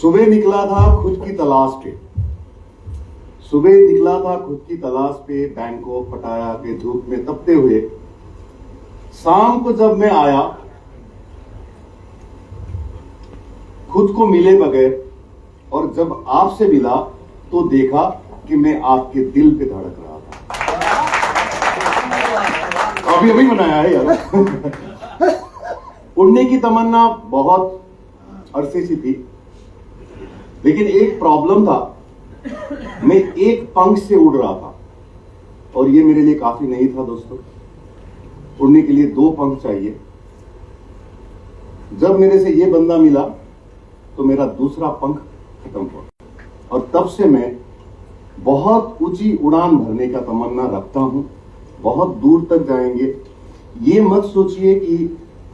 सुबह निकला था खुद की तलाश पे, सुबह निकला था खुद की तलाश पे, बैंकॉक पटाया के धूप में तपते हुए। शाम को जब मैं आया खुद को मिले बगैर, और जब आपसे मिला तो देखा कि मैं आपके दिल पे धड़क रहा था। अभी अभी बनाया है यार। उड़ने की तमन्ना बहुत अरसे से थी, लेकिन एक प्रॉब्लम था, मैं एक पंख से उड़ रहा था और ये मेरे लिए काफी नहीं था दोस्तों। उड़ने के लिए 2 पंख चाहिए। जब मेरे से ये बंदा मिला तो मेरा दूसरा पंख खत्म हुआ, और तब से मैं बहुत ऊंची उड़ान भरने का तमन्ना रखता हूं। बहुत दूर तक जाएंगे। ये मत सोचिए कि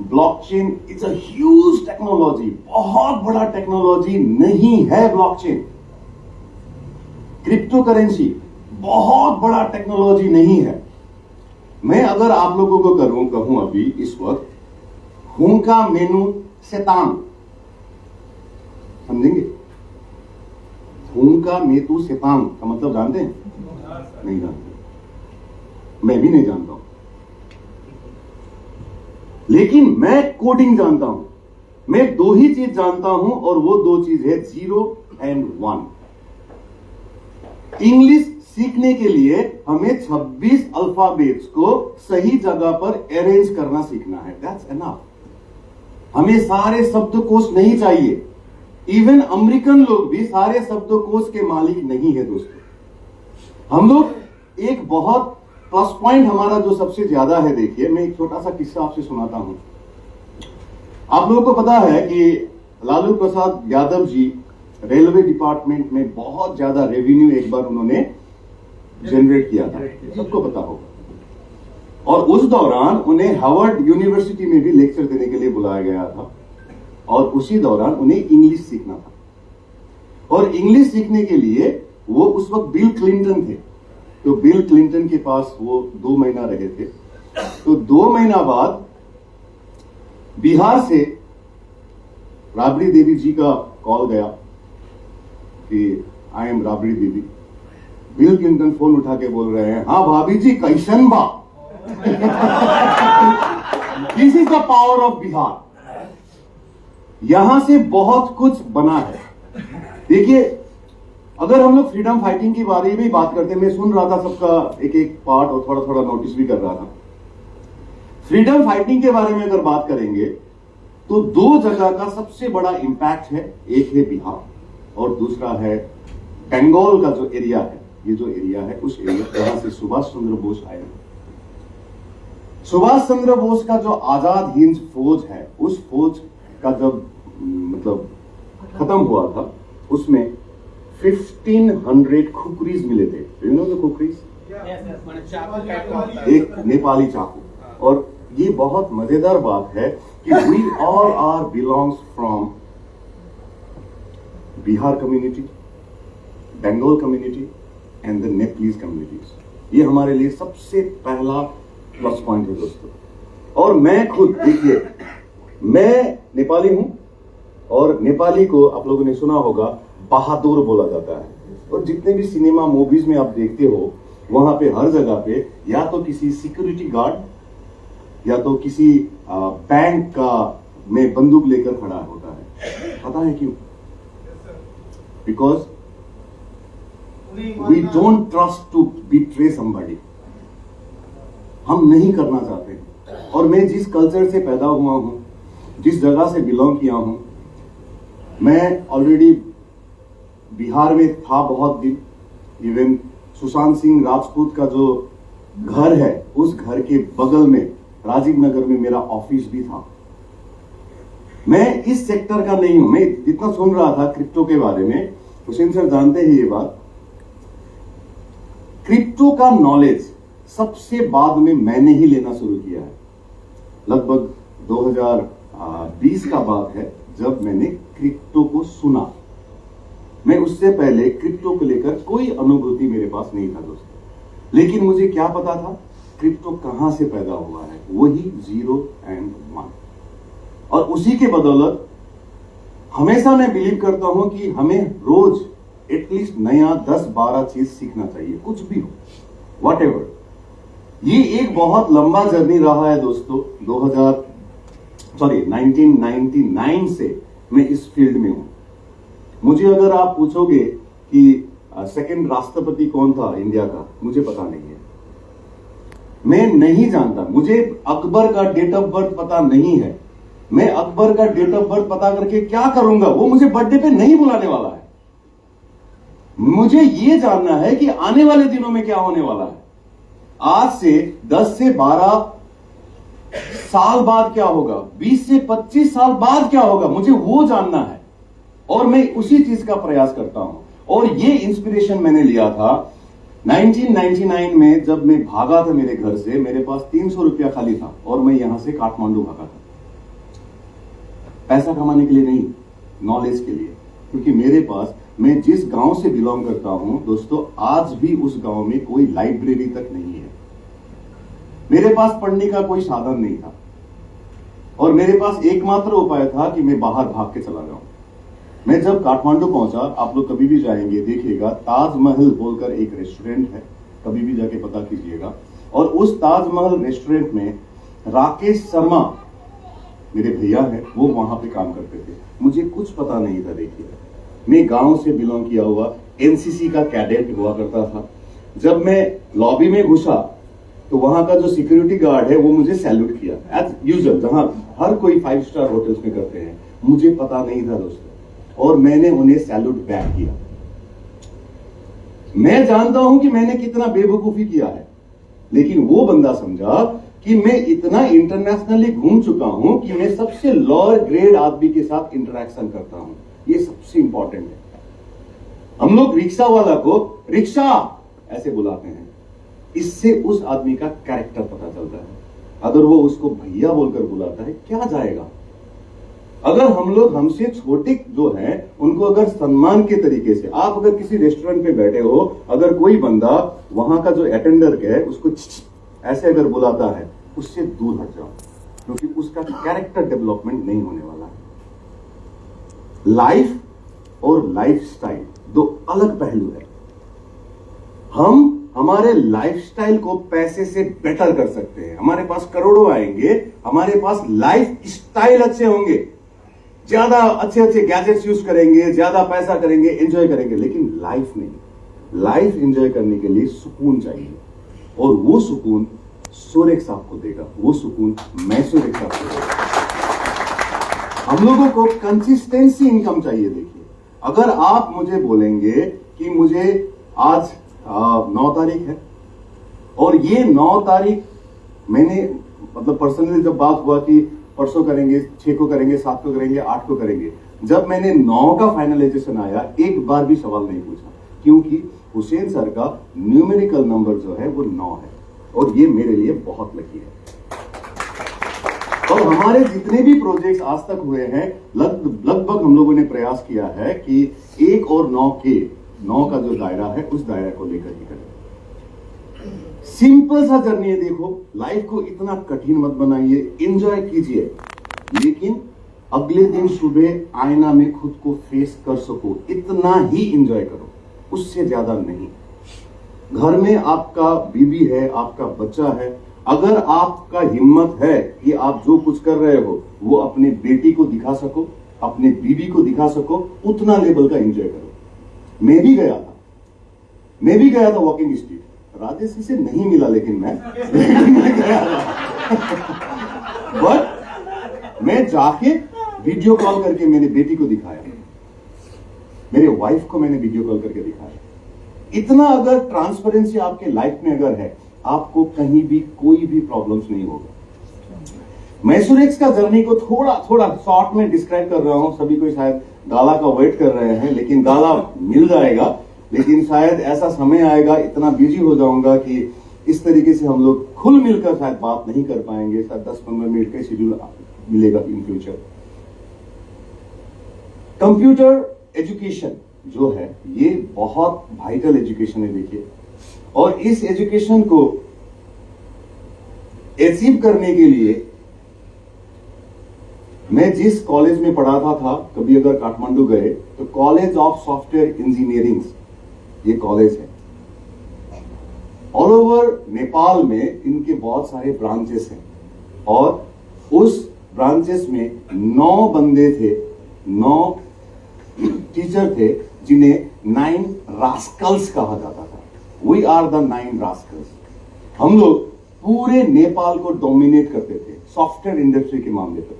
blockchain is a huge technology, बहुत बड़ा टेक्नोलॉजी नहीं है ब्लॉकचेन। क्रिप्टो करेंसी बहुत बड़ा टेक्नोलॉजी नहीं है। मैं अगर आप लोगों को कहूं अभी इस वक्त हूं का मेनू शैतान, समझेंगे? हूं का मेतु शैतान का मतलब जानते हैं? नहीं जानते, मैं भी नहीं जानता हूं, लेकिन मैं कोडिंग जानता हूं। मैं 2 ही चीज जानता हूं, और वो 2 चीज है 0 और 1। इंग्लिश सीखने के लिए हमें 26 अल्फाबेट्स को सही जगह पर अरेंज करना सीखना है। That's enough. हमें सारे शब्दकोश नहीं चाहिए। इवन अमेरिकन लोग भी सारे शब्दकोश के मालिक नहीं है दोस्तों। हम लोग एक बहुत प्लस पॉइंट हमारा जो सबसे ज्यादा है, देखिए मैं एक छोटा सा किस्सा आपसे सुनाता हूं। आप लोगों को पता है कि लालू प्रसाद यादव जी रेलवे डिपार्टमेंट में बहुत ज्यादा रेवेन्यू एक बार उन्होंने जनरेट किया था, सबको पता होगा। और उस दौरान उन्हें हार्वर्ड यूनिवर्सिटी में भी लेक्चर देने के लिए बुलाया गया था, और उसी दौरान उन्हें इंग्लिश सीखना था। और इंग्लिश सीखने के लिए वो उस वक्त बिल क्लिंटन थे, तो बिल क्लिंटन के पास वो 2 महीना रहे थे। तो 2 महीना बाद बिहार से राबड़ी देवी जी का कॉल गया कि I am Rabri Devi. Bill Clinton phone उठा के बोल रहे हैं, हाँ भाभी जी कैसन बा। This is the power of Bihar. यहां से बहुत कुछ बना है। देखिए, अगर हम लोग फ्रीडम फाइटिंग के बारे में बात करते हैं, मैं सुन रहा था सबका एक एक पार्ट और थोड़ा थोड़ा नोटिस भी कर रहा था। फ्रीडम फाइटिंग के बारे में अगर बात करेंगे तो 2 जगह का सबसे बड़ा इंपैक्ट है। एक है बिहार और दूसरा है बंगाल का जो एरिया है। ये जो एरिया है उस एरिया जहां से सुभाष चंद्र बोस आए। सुभाष चंद्र बोस का जो आजाद हिंद फौज है, उस फौज का जब मतलब खत्म हुआ था, उसमें 1500 खुकरीज मिले थे। You know the khukris? एक नेपाली चाकू। और ये बहुत मजेदार बात है कि we all are belongs from Bihar community, Bengal community and the Nepalese communities. ये हमारे लिए सबसे पहला प्लस पॉइंट है दोस्तों। और मैं खुद, देखिए, मैं नेपाली हूं, और नेपाली को आप लोगों ने सुना होगा बहादुर बोला जाता है। और जितने भी सिनेमा मूवीज में आप देखते हो, वहां पे हर जगह पे या तो किसी सिक्योरिटी गार्ड या तो किसी बैंक का में बंदूक लेकर खड़ा होता है। पता है क्यों? Because we don't trust to betray somebody. हम नहीं करना चाहते। और मैं जिस कल्चर से पैदा हुआ हूं, जिस जगह से बिलोंग किया हूं, मैं ऑलरेडी बिहार में था बहुत दिन। इवन सुशांत सिंह राजपूत का जो घर है, उस घर के बगल में राजीव नगर में मेरा ऑफिस भी था। मैं इस सेक्टर का नहीं हूं। मैं जितना सुन रहा था क्रिप्टो के बारे में, हुसैन सर जानते हैं ये बात। क्रिप्टो का नॉलेज सबसे बाद में मैंने ही लेना शुरू किया है। लगभग 2020 का बात है जब मैंने क्रिप्टो को सुना। मैं उससे पहले क्रिप्टो को लेकर कोई अनुभूति मेरे पास नहीं था दोस्तों। लेकिन मुझे क्या पता था क्रिप्टो कहां से पैदा हुआ है, वही 0 और 1। और उसी के बदौलत हमेशा मैं बिलीव करता हूं कि हमें रोज एटलीस्ट नया 10-12 चीज सीखना चाहिए, कुछ भी हो, वॉट एवर। ये एक बहुत लंबा जर्नी रहा है दोस्तों। 1999 से मैं इस फील्ड में हूं। मुझे अगर आप पूछोगे कि सेकंड राष्ट्रपति कौन था इंडिया का, मुझे पता नहीं है, मैं नहीं जानता। मुझे अकबर का डेट ऑफ बर्थ पता नहीं है। मैं अकबर का डेट ऑफ बर्थ पता करके क्या करूंगा? वो मुझे बर्थडे पे नहीं बुलाने वाला है। मुझे ये जानना है कि आने वाले दिनों में क्या होने वाला है। आज से 10 से 12 साल बाद क्या होगा, 20 से 25 साल बाद क्या होगा, मुझे वो जानना है। और मैं उसी चीज का प्रयास करता हूं। और ये इंस्पिरेशन मैंने लिया था 1999 में, जब मैं भागा था मेरे घर से। मेरे पास 300 रुपया खाली था और मैं यहां से काठमांडू भागा था, पैसा कमाने के लिए नहीं, नॉलेज के लिए। क्योंकि मेरे पास, मैं जिस गांव से बिलोंग करता हूं दोस्तों, आज भी उस गांव में कोई लाइब्रेरी तक नहीं है। मेरे पास पढ़ने का कोई साधन नहीं था और मेरे पास एकमात्र उपाय था कि मैं बाहर भाग के चला जाऊं। मैं जब काठमांडू पहुंचा, आप लोग कभी भी जाएंगे देखिएगा, ताजमहल बोलकर एक रेस्टोरेंट है, कभी भी जाके पता कीजिएगा। और उस ताजमहल रेस्टोरेंट में राकेश शर्मा मेरे भैया हैं, वो वहां पे काम करते थे। मुझे कुछ पता नहीं था। देखिए, मैं गांव से बिलोंग किया हुआ एनसीसी का कैडेट हुआ करता था। जब मैं लॉबी में घुसा तो वहां का जो सिक्योरिटी गार्ड है वो मुझे सैल्यूट किया, एज यूजुअल, जहां हर कोई 5 स्टार होटल्स में करते हैं। मुझे पता नहीं था दोस्तों, और मैंने उन्हें सैल्यूट बैक किया। मैं जानता हूं कि मैंने कितना बेवकूफी किया है, लेकिन वो बंदा समझा कि मैं इतना इंटरनेशनली घूम चुका हूं कि मैं सबसे लोअर ग्रेड आदमी के साथ इंटरेक्शन करता हूं। ये सबसे इंपॉर्टेंट है। हम लोग रिक्शा वाला को रिक्शा ऐसे बुलाते हैं, इससे उस आदमी का कैरेक्टर पता चलता है। अगर वो उसको भैया बोलकर बुलाता है, क्या जाएगा? अगर हम लोग हमसे छोटे जो हैं उनको अगर सम्मान के तरीके से, आप अगर किसी रेस्टोरेंट पे बैठे हो, अगर कोई बंदा वहां का जो अटेंडर है उसको ऐसे अगर बुलाता है, उससे दूर हट जाओ, क्योंकि उसका कैरेक्टर डेवलपमेंट नहीं होने वाला है। लाइफ और लाइफस्टाइल दो अलग पहलू है। हम हमारे लाइफस्टाइल को पैसे से बेटर कर सकते हैं। हमारे पास करोड़ों आएंगे, हमारे पास लाइफ स्टाइल अच्छे होंगे, ज्यादा अच्छे अच्छे गैजेट्स यूज करेंगे, ज्यादा पैसा करेंगे, एंजॉय करेंगे, लेकिन लाइफ नहीं। लाइफ एंजॉय करने के लिए सुकून चाहिए, और वो सुकून सोरेक्स आपको देगा, वो सुकून मैसोरेक्स आपको देगा। हम लोगों को कंसिस्टेंसी इनकम चाहिए। देखिए, अगर आप मुझे बोलेंगे कि मुझे आज 9 तारीख है और ये 9 तारीख मैंने, मतलब पर्सनली जब बात हुआ कि परसों करेंगे, 6 को करेंगे, 7 को करेंगे, 8 को करेंगे, जब मैंने 9 का फाइनलाइजेशन आया, एक बार भी सवाल नहीं पूछा, क्योंकि हुसैन सर का न्यूमेरिकल नंबर जो है वो 9 है, और ये मेरे लिए बहुत लकी है। और हमारे जितने भी प्रोजेक्ट्स आज तक हुए हैं, लगभग हम लोगों ने प्रयास किया है कि 1 और 9 का जो दायरा है, उस दायरा को लेकर ही करें। सिंपल सा जर्नी है। देखो, लाइफ को इतना कठिन मत बनाइए, एंजॉय कीजिए, लेकिन अगले दिन सुबह आईना में खुद को फेस कर सको, इतना ही एंजॉय करो, उससे ज्यादा नहीं। घर में आपका बीबी है, आपका बच्चा है, अगर आपका हिम्मत है कि आप जो कुछ कर रहे हो वो अपने बेटी को दिखा सको, अपने बीबी को दिखा सको, उतना लेवल का एंजॉय करो। मैं भी गया था वॉकिंग स्ट्रीट, राजेश से नहीं मिला, लेकिन मैं गया था। बट मैं जाके वीडियो कॉल करके मैंने बेटी को दिखाया, मेरे वाइफ को मैंने वीडियो कॉल करके दिखाया। इतना अगर ट्रांसपेरेंसी आपके लाइफ में अगर है, आपको कहीं भी कोई भी प्रॉब्लम्स नहीं होगा। मैसोरेक्स का जर्नी को थोड़ा शॉर्ट में डिस्क्राइब कर रहा हूं। सभी कोई शायद गाला का वेट कर रहे हैं, लेकिन गाला मिल जाएगा, लेकिन शायद ऐसा समय आएगा, इतना बिजी हो जाऊंगा कि इस तरीके से हम लोग खुल मिलकर शायद बात नहीं कर पाएंगे। शायद 10-15 मिनट का शेड्यूल मिलेगा इन फ्यूचर। कंप्यूटर एजुकेशन जो है, ये बहुत वाइटल एजुकेशन है। देखिए, और इस एजुकेशन को अचीव करने के लिए मैं जिस कॉलेज में पढ़ाता था, कभी अगर काठमांडू गए तो कॉलेज ऑफ सॉफ्टवेयर इंजीनियरिंग ये कॉलेज है। ऑल ओवर नेपाल में इनके बहुत सारे ब्रांचेस हैं और उस ब्रांचेस में 9 बंदे थे, 9 टीचर थे जिन्हें 9 रास्कल्स कहा जाता था। We are the 9 rascals. हम लोग पूरे नेपाल को डोमिनेट करते थे सॉफ्टवेयर इंडस्ट्री के मामले पर।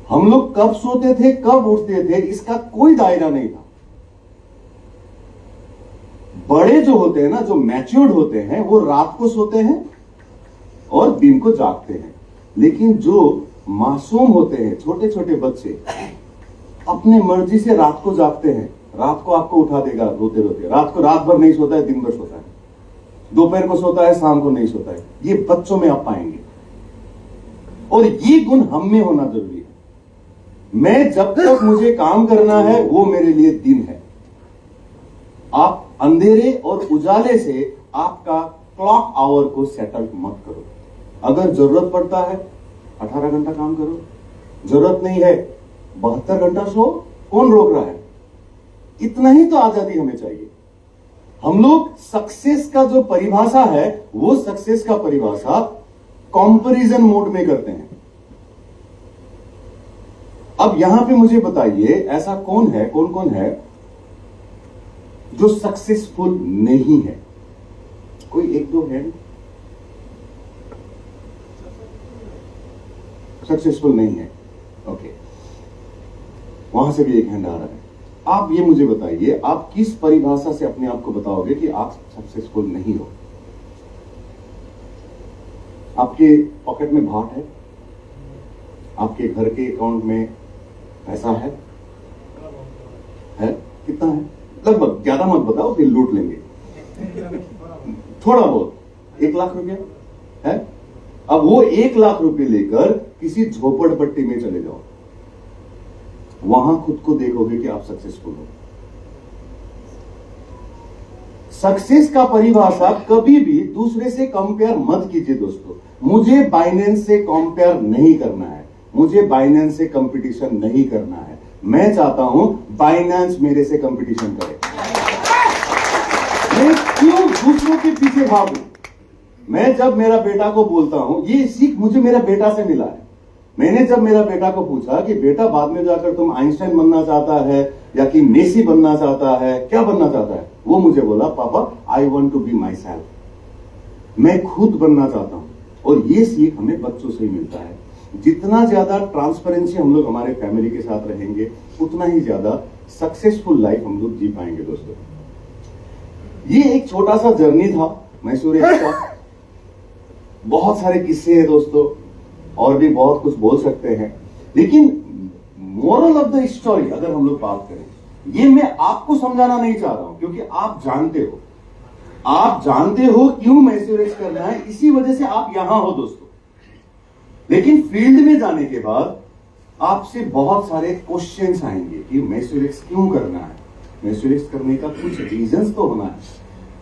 हम लोग कब सोते थे, कब उठते थे, इसका कोई दायरा नहीं था। बड़े जो होते हैं ना, जो मैच्योर्ड होते हैं, वो रात को सोते हैं और दिन को जागते हैं। लेकिन जो मासूम होते हैं, छोटे छोटे बच्चे, अपने मर्जी से रात को जागते हैं। रात को आपको उठा देगा रोते रोते। रात को रात भर नहीं सोता है, दिन भर सोता है, दोपहर को सोता है, शाम को नहीं सोता है। ये बच्चों में आप पाएंगे और ये गुण हम में होना जरूरी है। मैं जब तक मुझे काम करना है वो मेरे लिए दिन है। आप अंधेरे और उजाले से आपका क्लॉक आवर को सेटल मत करो। अगर जरूरत पड़ता है 18 घंटा काम करो, जरूरत नहीं है 72 घंटा सो, कौन रोक रहा है? इतना ही तो आजादी हमें चाहिए। हम लोग सक्सेस का जो परिभाषा है वो सक्सेस का परिभाषा कंपैरिजन मोड में करते हैं। अब यहां पे मुझे बताइए ऐसा कौन है, कौन कौन है जो सक्सेसफुल नहीं है? कोई एक दो हैंड। सक्सेसफुल नहीं है, ओके। वहां से भी एक हैंड आ रहा है। आप ये मुझे बताइए, आप किस परिभाषा से अपने आप को बताओगे कि आप सक्सेसफुल नहीं हो? आपके पॉकेट में भाट है? आपके घर के अकाउंट में पैसा है? कितना है? लगभग, ज्यादा मत बताओ फिर लूट लेंगे। थोड़ा बहुत, 1 लाख रुपया है? अब वो 1 लाख रुपए लेकर किसी झोपड़पट्टी में चले जाओ, वहां खुद को देखोगे कि आप सक्सेसफुल हो। सक्सेस का परिभाषा कभी भी दूसरे से कंपेयर मत कीजिए दोस्तों। मुझे बाइनेंस से कंपेयर नहीं करना है, मुझे बाइनेंस से कंपटीशन नहीं करना है। मैं चाहता हूं बाइनेंस मेरे से कंपटीशन करे। मैं क्यों दूसरों के पीछे भागूं? मैं जब मेरा बेटा को बोलता हूं, ये सीख मुझे मेरा बेटा से मिला है। मैंने जब मेरा बेटा को पूछा कि बेटा बाद में जाकर तुम आइंस्टाइन बनना चाहता है या कि मेसी बनना चाहता है, क्या बनना चाहता है? वो मुझे बोला papa I want to be myself. मैं खुद बनना चाहता हूं। और ये सीख हमें बच्चों से ही मिलता है। जितना ज्यादा ट्रांसपेरेंसी हम लोग हमारे फैमिली के साथ रहेंगे उतना ही ज्यादा सक्सेसफुल लाइफ हम लोग जी पाएंगे दोस्तों। ये एक छोटा सा जर्नी था मैसूर एक्स का। बहुत सारे किस्से हैं दोस्तों और भी बहुत कुछ बोल सकते हैं, लेकिन मोरल ऑफ द स्टोरी अगर हम लोग बात करें, ये मैं आपको समझाना नहीं चाह रहा हूं क्योंकि आप जानते हो क्यों मैसूर एक्स करना है, इसी वजह से आप यहां हो दोस्तों। लेकिन फील्ड में जाने के बाद आपसे बहुत सारे क्वेश्चंस आएंगे कि मैसूर एक्स क्यों करना है। मैसूर एक्स करने का कुछ रीजंस तो होना है।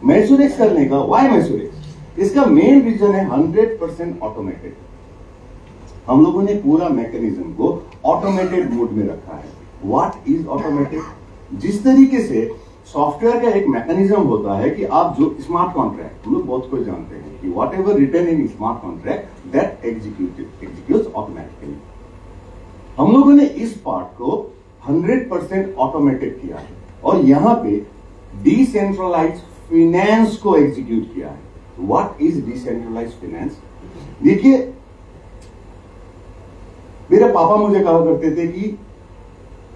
मैसूर एक्स करने का व्हाई मैसूर एक्स, इसका मेन रीजन है 100% ऑटोमेटेड। हम लोगों ने पूरा मैकेनिज्म को ऑटोमेटेड मोड में रखा है। What is automated? जिस तरीके से सॉफ्टवेयर का एक मैकेनिज्म होता है कि आप जो स्मार्ट कॉन्ट्रैक्ट, हम लोग बहुत कुछ जानते हैं कि whatever written in smart contract that executes automatically. हम लोगों ने इस पार्ट को 100% ऑटोमेटेड किया है और यहां पे डिसेंट्रलाइज्ड फाइनेंस को एग्जीक्यूट किया है। What is decentralized finance? देखिए, मेरे पापा मुझे कहा करते थे कि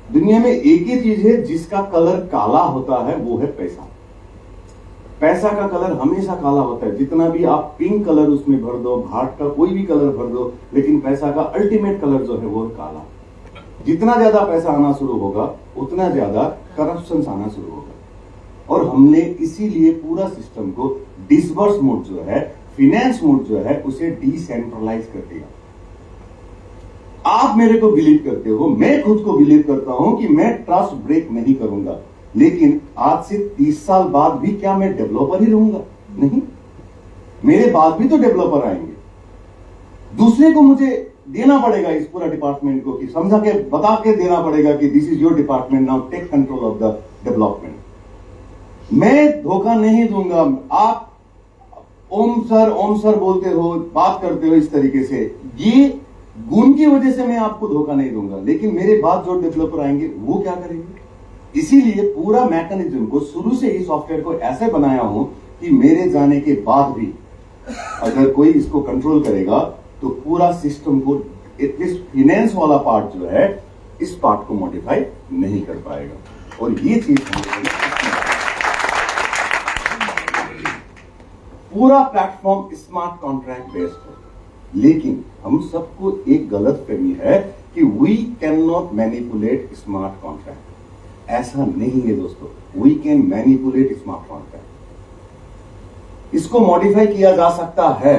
दुनिया में एक ही चीज है जिसका कलर काला होता है, वो है पैसा। पैसा का कलर हमेशा काला होता है। जितना भी आप पिंक कलर उसमें भर दो, भाट का कोई भी कलर भर दो, लेकिन पैसा का अल्टीमेट कलर जो है वो है काला। जितना ज्यादा पैसा आना शुरू होगा उतना ज्यादा करप्शन आना शुरू होगा। और हमने इसीलिए पूरा सिस्टम को डिसबर्स मोड जो है, फाइनेंस मोड जो है, उसे डिसेंट्रलाइज कर दिया। आप मेरे को बिलीव करते हो, मैं खुद को बिलीव करता हूं कि मैं ट्रस्ट ब्रेक नहीं करूंगा। लेकिन आज से 30 साल बाद भी क्या मैं डेवलपर ही रहूंगा? नहीं, मेरे बाद भी तो डेवलपर आएंगे। दूसरे को मुझे देना पड़ेगा इस पूरा डिपार्टमेंट को, कि समझा के बता के देना पड़ेगा कि this is your department, now take control of the development. मैं धोखा नहीं दूंगा। आप ओम सर बोलते हो, बात करते हो इस तरीके से, ये गुण की वजह से मैं आपको धोखा नहीं दूंगा, लेकिन मेरे बाद जो डेवलपर आएंगे वो क्या करेंगे? इसीलिए पूरा मैकेनिज्म को शुरू से ही सॉफ्टवेयर को ऐसे बनाया हूं कि मेरे जाने के बाद भी अगर कोई इसको कंट्रोल करेगा तो पूरा सिस्टम को, एटलीस्ट फाइनेंस वाला पार्ट जो है, इस पार्ट को मॉडिफाई नहीं कर पाएगा। और ये चीज पूरा प्लेटफॉर्म स्मार्ट कॉन्ट्रैक्ट बेस्ड है। लेकिन हम सबको एक गलत फहमी है कि we can not manipulate smart contract. ऐसा नहीं है दोस्तों, we can manipulate smart contract. इसको मॉडिफाई किया जा सकता है।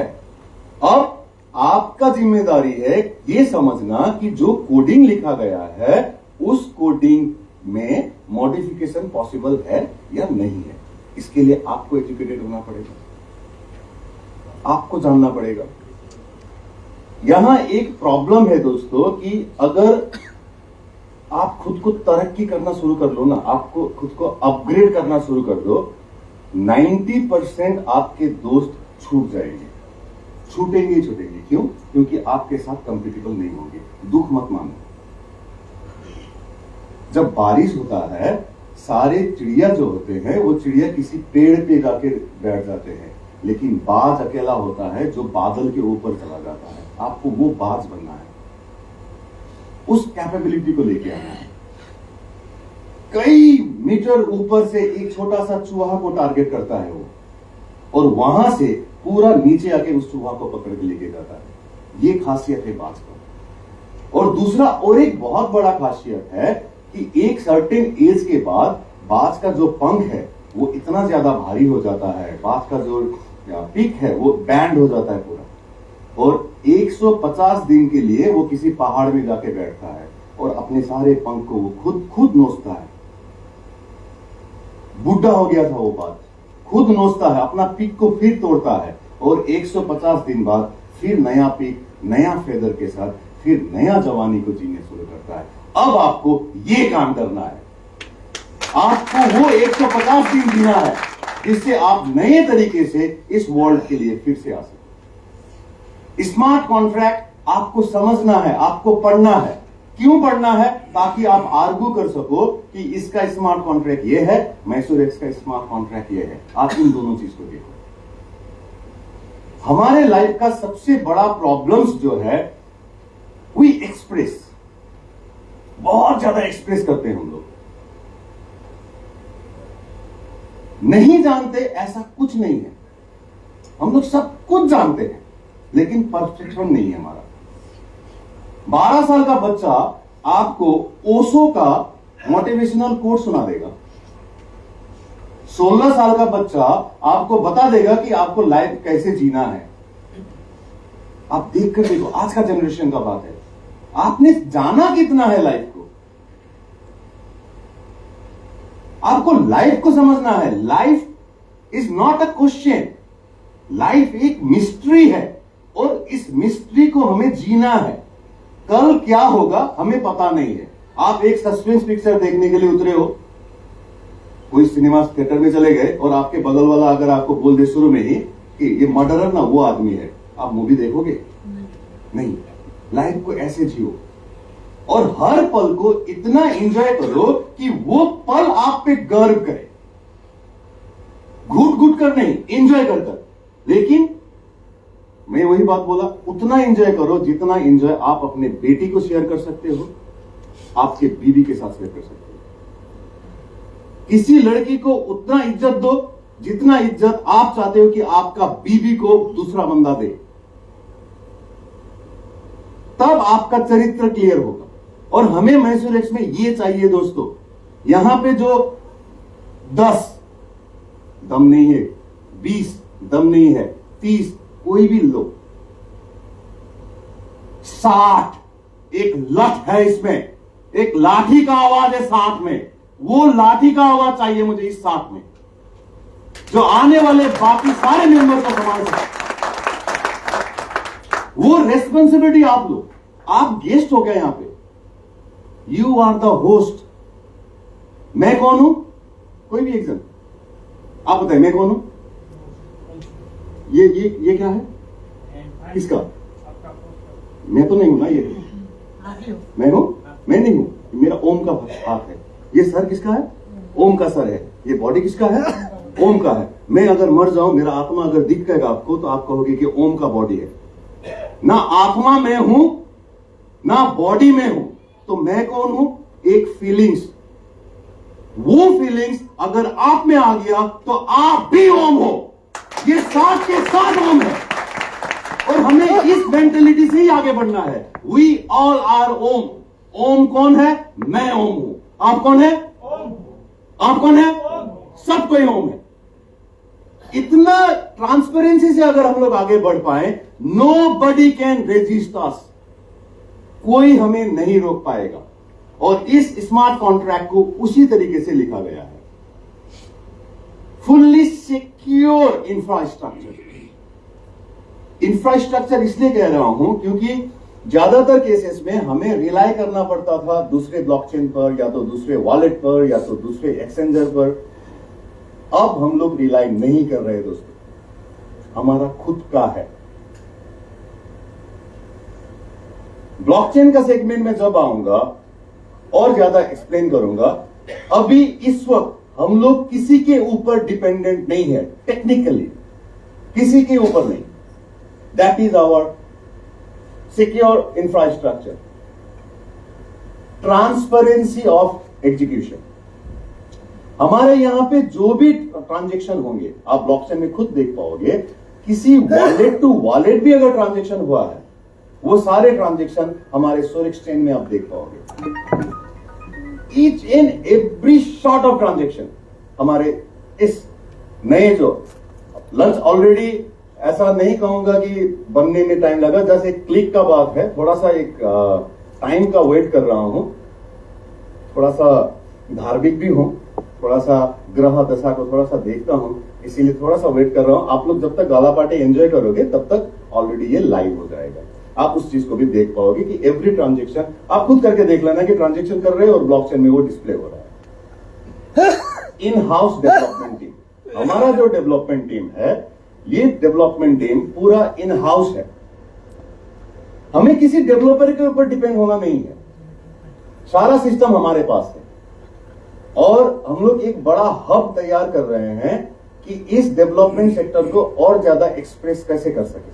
अब आपका जिम्मेदारी है ये समझना कि जो कोडिंग लिखा गया है उस कोडिंग में मॉडिफिकेशन पॉसिबल है या नहीं है। इसके लिए आपको एजुकेटेड होना पड़ेगा, आपको जानना पड़ेगा। यहां एक प्रॉब्लम है दोस्तों कि अगर आप खुद को तरक्की करना शुरू कर लो ना, आपको खुद को अपग्रेड करना शुरू कर दो, 90% आपके दोस्त छूट जाएंगे, छूटेंगे ही छूटेंगे। क्यों? क्योंकि आपके साथ कंपेटिबल नहीं होंगे। दुख मत मानो। जब बारिश होता है, सारे चिड़िया जो होते हैं वो चिड़िया किसी पेड़ पे जाके बैठ जाते हैं, लेकिन बाज अकेला होता है जो बादल के ऊपर चला जाता है। आपको वो बाज बनना है, उस कैपेबिलिटी को लेके आना है। कई मीटर ऊपर से एक छोटा सा चूहा को टारगेट करता है वो, और वहां से पूरा नीचे आके उस चूहा को पकड़ के लेके जाता है। ये खासियत है बाज का। और दूसरा और एक बहुत बड़ा खासियत है कि एक सर्टेन एज के बाद बाज का जो पंख है वो इतना ज्यादा भारी हो जाता है, बाज का जो पिक है वो बैंड हो जाता है पूरा, और 150 दिन के लिए वो किसी पहाड़ में जाके बैठता है और अपने सारे पंख को वो खुद नोचता है। बुढ़ा हो गया था वो बाज, खुद नोचता है, अपना पिक को फिर तोड़ता है, और 150 दिन बाद फिर नया पिक, नया फेदर के साथ फिर नया जवानी को जीने शुरू करता है। अब आपको ये काम करना है, आपको वो 150 दिन जीना है जिससे आप नए तरीके से इस वर्ल्ड के लिए फिर से आ सके। स्मार्ट कॉन्ट्रैक्ट आपको समझना है, आपको पढ़ना है। क्यों पढ़ना है? ताकि आप आर्गू कर सको कि इसका स्मार्ट कॉन्ट्रैक्ट ये है, मैसूरेक्स का स्मार्ट कॉन्ट्रैक्ट ये है। आप इन दोनों चीज को देखो। हमारे लाइफ का सबसे बड़ा प्रॉब्लम्स जो है, वी एक्सप्रेस, बहुत ज्यादा एक्सप्रेस करते हैं हम लोग। नहीं जानते ऐसा कुछ नहीं है, हम लोग सब कुछ जानते हैं, लेकिन परफेक्शन नहीं है हमारा। 12 साल का बच्चा आपको ओशो का मोटिवेशनल कोट सुना देगा, 16 साल का बच्चा आपको बता देगा कि आपको लाइफ कैसे जीना है। आप देख कर देखो, आज का जनरेशन का बात है, आपने जाना कितना है लाइफ को, आपको लाइफ को समझना है। Life is not a question, life एक मिस्ट्री है, और इस मिस्ट्री को हमें जीना है। कल क्या होगा हमें पता नहीं है। आप एक सस्पेंस पिक्चर देखने के लिए उतरे हो, कोई सिनेमा थिएटर में चले गए, और आपके बगल वाला अगर आपको बोल दे शुरू में ही कि ये मर्डरर ना वो आदमी है, आप मूवी देखोगे? नहीं। लाइफ को ऐसे जियो, और हर पल को इतना एंजॉय करो कि वो पल आप पे गर्व करे, घुट घुट कर नहीं, एंजॉय कर कर। लेकिन मैं वही बात बोला, उतना एंजॉय करो जितना एंजॉय आप अपने बेटी को शेयर कर सकते हो, आपके बीवी के साथ शेयर कर सकते हो। किसी लड़की को उतना इज्जत दो जितना इज्जत आप चाहते हो कि आपका बीवी को दूसरा बंदा दे, तब आपका चरित्र क्लियर होगा। और हमें मैसूरेक्स में ये चाहिए दोस्तों। यहां पे जो 10 दम नहीं है, 20 दम नहीं है, 30 कोई भी लो, 60 एक लठ है इसमें, एक लाठी का आवाज है 60 में, वो लाठी का आवाज चाहिए मुझे इस 60 में, जो आने वाले बाकी सारे मेंबर को संभाल सके। वो रेस्पॉन्सिबिलिटी आप लो। आप गेस्ट हो गए यहां पे, यू आर द होस्ट। मैं कौन हूं? कोई भी एक जन आप बताइए, मैं कौन हूं? ये क्या है? किसका? मैं तो नहीं हूं ना, ये मैं हूं? मैं नहीं हूं। मेरा ओम का हाथ है। ये सर किसका है? ओम का सर है। ये बॉडी किसका है? ओम का है। मैं अगर मर जाऊं, मेरा आत्मा अगर दिख जाएगा आपको, तो आप कहोगे कि ओम का बॉडी है। ना आत्मा में हूं, ना बॉडी में हूं, तो मैं कौन हूं? एक फीलिंग्स। वो फीलिंग्स अगर आप में आ गया तो आप भी ओम हो। ये साथ के साथ ओम है, और हमें इस मेंटेलिटी से ही आगे बढ़ना है। वी ऑल आर ओम। ओम कौन है? मैं ओम हूं। आप कौन है? आप कौन है? सब कोई ओम है। इतना ट्रांसपेरेंसी से अगर हम लोग आगे बढ़ पाए, नो बडी कैन रेजिस्ट अस। कोई हमें नहीं रोक पाएगा। और इस स्मार्ट कॉन्ट्रैक्ट को उसी तरीके से लिखा गया है। Fully secure infrastructure. इंफ्रास्ट्रक्चर इसलिए कह रहा हूं क्योंकि ज्यादातर केसेस में हमें रिलाय करना पड़ता था दूसरे ब्लॉकचेन पर, या तो दूसरे वॉलेट पर, या तो दूसरे एक्सचेंजर पर। अब हम लोग रिलाय नहीं कर रहे दोस्तों, हमारा खुद का है। ब्लॉकचेन का सेगमेंट में जब आऊंगा और ज्यादा एक्सप्लेन करूंगा। अभी इस वक्त हम लोग किसी के ऊपर डिपेंडेंट नहीं है, टेक्निकली किसी के ऊपर नहीं। That is our secure infrastructure. Transparency of execution. हमारे यहां पे जो भी ट्रांजेक्शन होंगे, आप ब्लॉकचेन में खुद देख पाओगे, किसी वॉलेट टू वॉलेट भी अगर ट्रांजेक्शन हुआ है, वो सारे ट्रांजेक्शन हमारे सोर एक्सचेंज में आप देख पाओगे। Each and every short of transaction हमारे इस नए जो लंच ऑलरेडी, ऐसा नहीं कहूंगा कि बनने में टाइम लगा, जस्ट एक क्लिक का बात है। थोड़ा सा एक टाइम का वेट कर रहा हूं, थोड़ा सा धार्मिक भी हूं, थोड़ा सा ग्रह दशा को थोड़ा सा देखता हूं, इसीलिए थोड़ा सा वेट कर रहा हूं। आप लोग जब तक गाला पार्टी एंजॉय करोगे तब तक ऑलरेडी ये लाइव हो जाएगा। आप उस चीज को भी देख पाओगे कि एवरी ट्रांजेक्शन आप खुद करके देख लेना कि ट्रांजेक्शन कर रहे हो और ब्लॉकचेन में वो डिस्प्ले हो रहा है। इन हाउस डेवलपमेंट टीम, हमारा जो डेवलपमेंट टीम है, ये डेवलपमेंट टीम पूरा इन हाउस है। हमें किसी डेवलपर के ऊपर डिपेंड होना नहीं है, सारा सिस्टम हमारे पास है। और हम लोग एक बड़ा हब तैयार कर रहे हैं कि इस डेवलपमेंट सेक्टर को और ज्यादा एक्सप्रेस कैसे कर सके।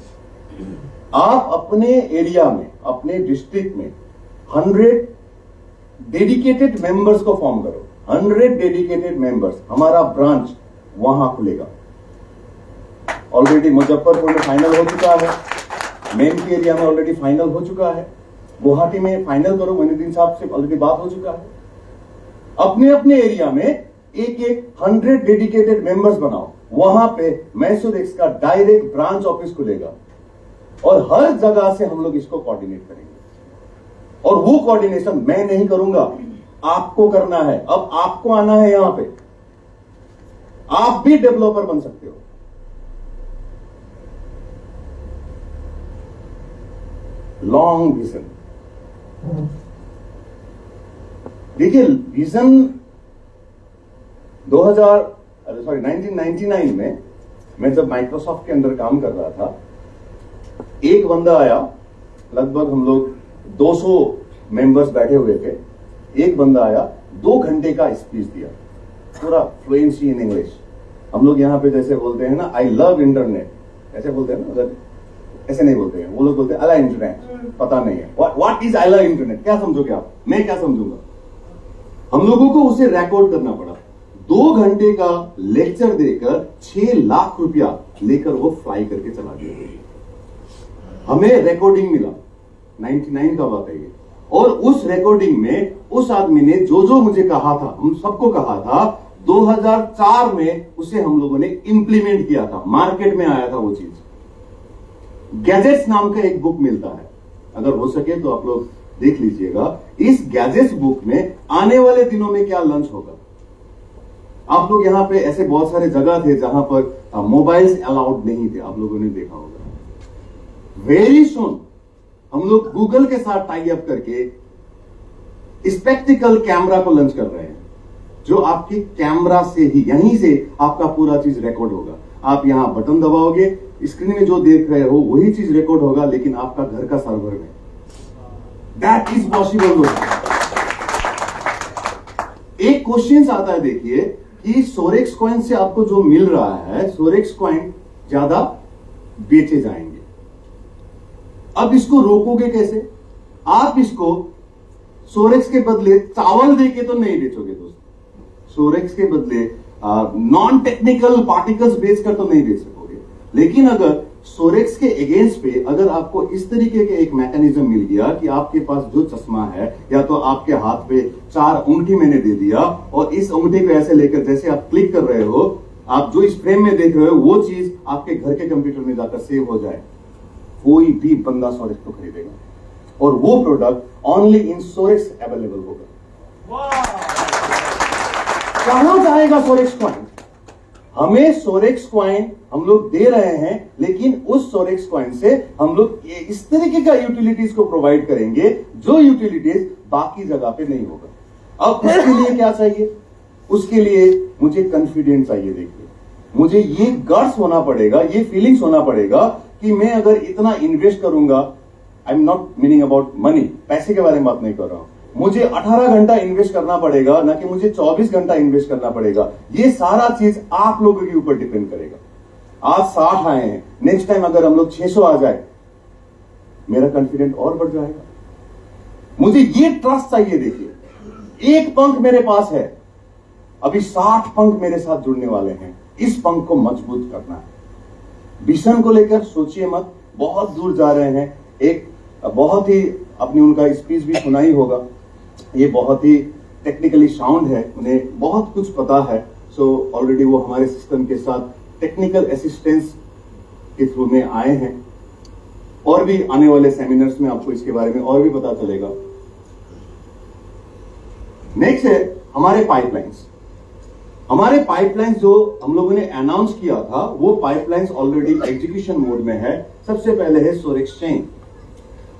आप अपने एरिया में, अपने डिस्ट्रिक्ट में 100 डेडिकेटेड मेंबर्स को फॉर्म करो। 100 डेडिकेटेड मेंबर्स, हमारा ब्रांच वहां खुलेगा। ऑलरेडी मुजफ्फरपुर में फाइनल हो चुका है, मेन के एरिया में ऑलरेडी फाइनल हो चुका है, गुवाहाटी में फाइनल करो, मोइनुद्दीन साहब से ऑलरेडी बात हो चुका है। अपने अपने एरिया में एक 100 डेडिकेटेड मेंबर्स बनाओ। वहां पे मैसूर एक्स का डायरेक्ट ब्रांच ऑफिस खुलेगा और हर जगह से हम लोग इसको कोऑर्डिनेट करेंगे। और वो कोऑर्डिनेशन मैं नहीं करूंगा, आपको करना है। अब आपको आना है यहां पे, आप भी डेवलपर बन सकते हो। लॉन्ग विजन, देखिए विजन 1999 में मैं जब माइक्रोसॉफ्ट के अंदर काम कर रहा था, एक बंदा आया, लगभग हम लोग 200 मेंबर्स बैठे हुए थे। एक बंदा आया, 2 घंटे का स्पीच दिया, पूरा फ्लुएंसी इन इंग्लिश। हम लोग यहां पे जैसे बोलते हैं ना, आई लव इंटरनेट, ऐसे बोलते हैं ना, ऐसे नहीं बोलते हैं। वो लोग बोलते हैं आई लव इंटरनेट, पता नहीं है what is I love internet. क्या समझोगे आप, मैं क्या समझूंगा। हम लोगों को उसे रिकॉर्ड करना पड़ा। 2 घंटे का लेक्चर देकर 6 लाख रुपया लेकर वो फ्लाई करके चला गया। हमें रिकॉर्डिंग मिला, 99 का बात है ये। और उस रिकॉर्डिंग में उस आदमी ने जो जो मुझे कहा था, हम सबको कहा था, 2004 में उसे हम लोगों ने इंप्लीमेंट किया था, मार्केट में आया था वो चीज। गैजेट्स नाम का एक बुक मिलता है, अगर हो सके तो आप लोग देख लीजिएगा। इस गैजेट्स बुक में आने वाले दिनों में क्या लॉन्च होगा। आप लोग यहां पे ऐसे बहुत सारे जगह थे जहां पर मोबाइल्स अलाउड नहीं थे, आप लोगों ने देखा होगा। वेरी सुन हम लोग गूगल के साथ टाई अप करके स्पेक्टिकल कैमरा को लॉन्च कर रहे हैं, जो आपके कैमरा से ही, यहीं से आपका पूरा चीज रिकॉर्ड होगा। आप यहां बटन दबाओगे, स्क्रीन में जो देख रहे हो वही चीज रिकॉर्ड होगा, लेकिन आपका घर का सर्वर में। That is possible. एक क्वेश्चन आता है, देखिए कि सोरेक्स कॉइन से आपको जो मिल रहा है, सोरेक्स कॉइन ज्यादा बेचे जाएंगे। अब इसको रोकोगे कैसे? आप इसको सोरेक्स के बदले चावल देके तो नहीं बेचोगे दोस्तों। सोरेक्स के बदले नॉन टेक्निकल पार्टिकल्स बेचकर तो नहीं बेच सकोगे। लेकिन अगर सोरेक्स के अगेंस्ट पे अगर आपको इस तरीके के एक मैकेनिज्म मिल गया कि आपके पास जो चश्मा है, या तो आपके हाथ पे 4 अंगूठी मैंने दे दिया, और इस अंगूठी को ऐसे लेकर जैसे आप क्लिक कर रहे हो, आप जो इस फ्रेम में देख रहे हो वो चीज आपके घर के कंप्यूटर में जाकर सेव हो जाए, कोई भी बंदा सोरेक्स को खरीदेगा, और वो प्रोडक्ट ओनली इन सोरेक्स अवेलेबल होगा। कहां जाएगा सोरेक्स कॉइन? हमें सोरेक्स कॉइन हम लोग दे रहे हैं, लेकिन उस सोरेक्स कॉइन से हम लोग इस तरीके का यूटिलिटीज को प्रोवाइड करेंगे जो यूटिलिटीज बाकी जगह पे नहीं होगा। अब उसके लिए क्या चाहिए? उसके लिए मुझे कॉन्फिडेंस चाहिए। देखिए, मुझे ये गट्स होना पड़ेगा, ये फीलिंग्स होना पड़ेगा कि मैं अगर इतना इन्वेस्ट करूंगा, I am not meaning about money, पैसे के बारे में बात नहीं कर रहा हूं, मुझे 18 घंटा इन्वेस्ट करना पड़ेगा, ना कि मुझे 24 घंटा इन्वेस्ट करना पड़ेगा। ये सारा चीज आप लोगों के ऊपर डिपेंड करेगा। आज 60 आए हैं, नेक्स्ट टाइम अगर हम लोग 600 आ जाए, मेरा कॉन्फिडेंस और बढ़ जाएगा। मुझे ये ट्रस्ट चाहिए। देखिए, एक पंख मेरे पास है, अभी 60 पंख मेरे साथ जुड़ने वाले हैं। इस पंख को मजबूत करना है। विजन को लेकर सोचिए मत, बहुत दूर जा रहे हैं। एक बहुत ही, आपने उनका स्पीच भी सुना ही होगा, ये बहुत ही टेक्निकली साउंड है, उन्हें बहुत कुछ पता है। सो ऑलरेडी वो हमारे सिस्टम के साथ टेक्निकल असिस्टेंस के थ्रू में आए हैं, और भी आने वाले सेमिनार्स में आपको इसके बारे में और भी पता चलेगा। नेक्स्ट है हमारे पाइपलाइंस। हमारे पाइपलाइंस जो हम लोगों ने अनाउंस किया था, वो पाइपलाइंस ऑलरेडी एग्जीक्यूशन मोड में है। सबसे पहले है सोरेक्स चेन।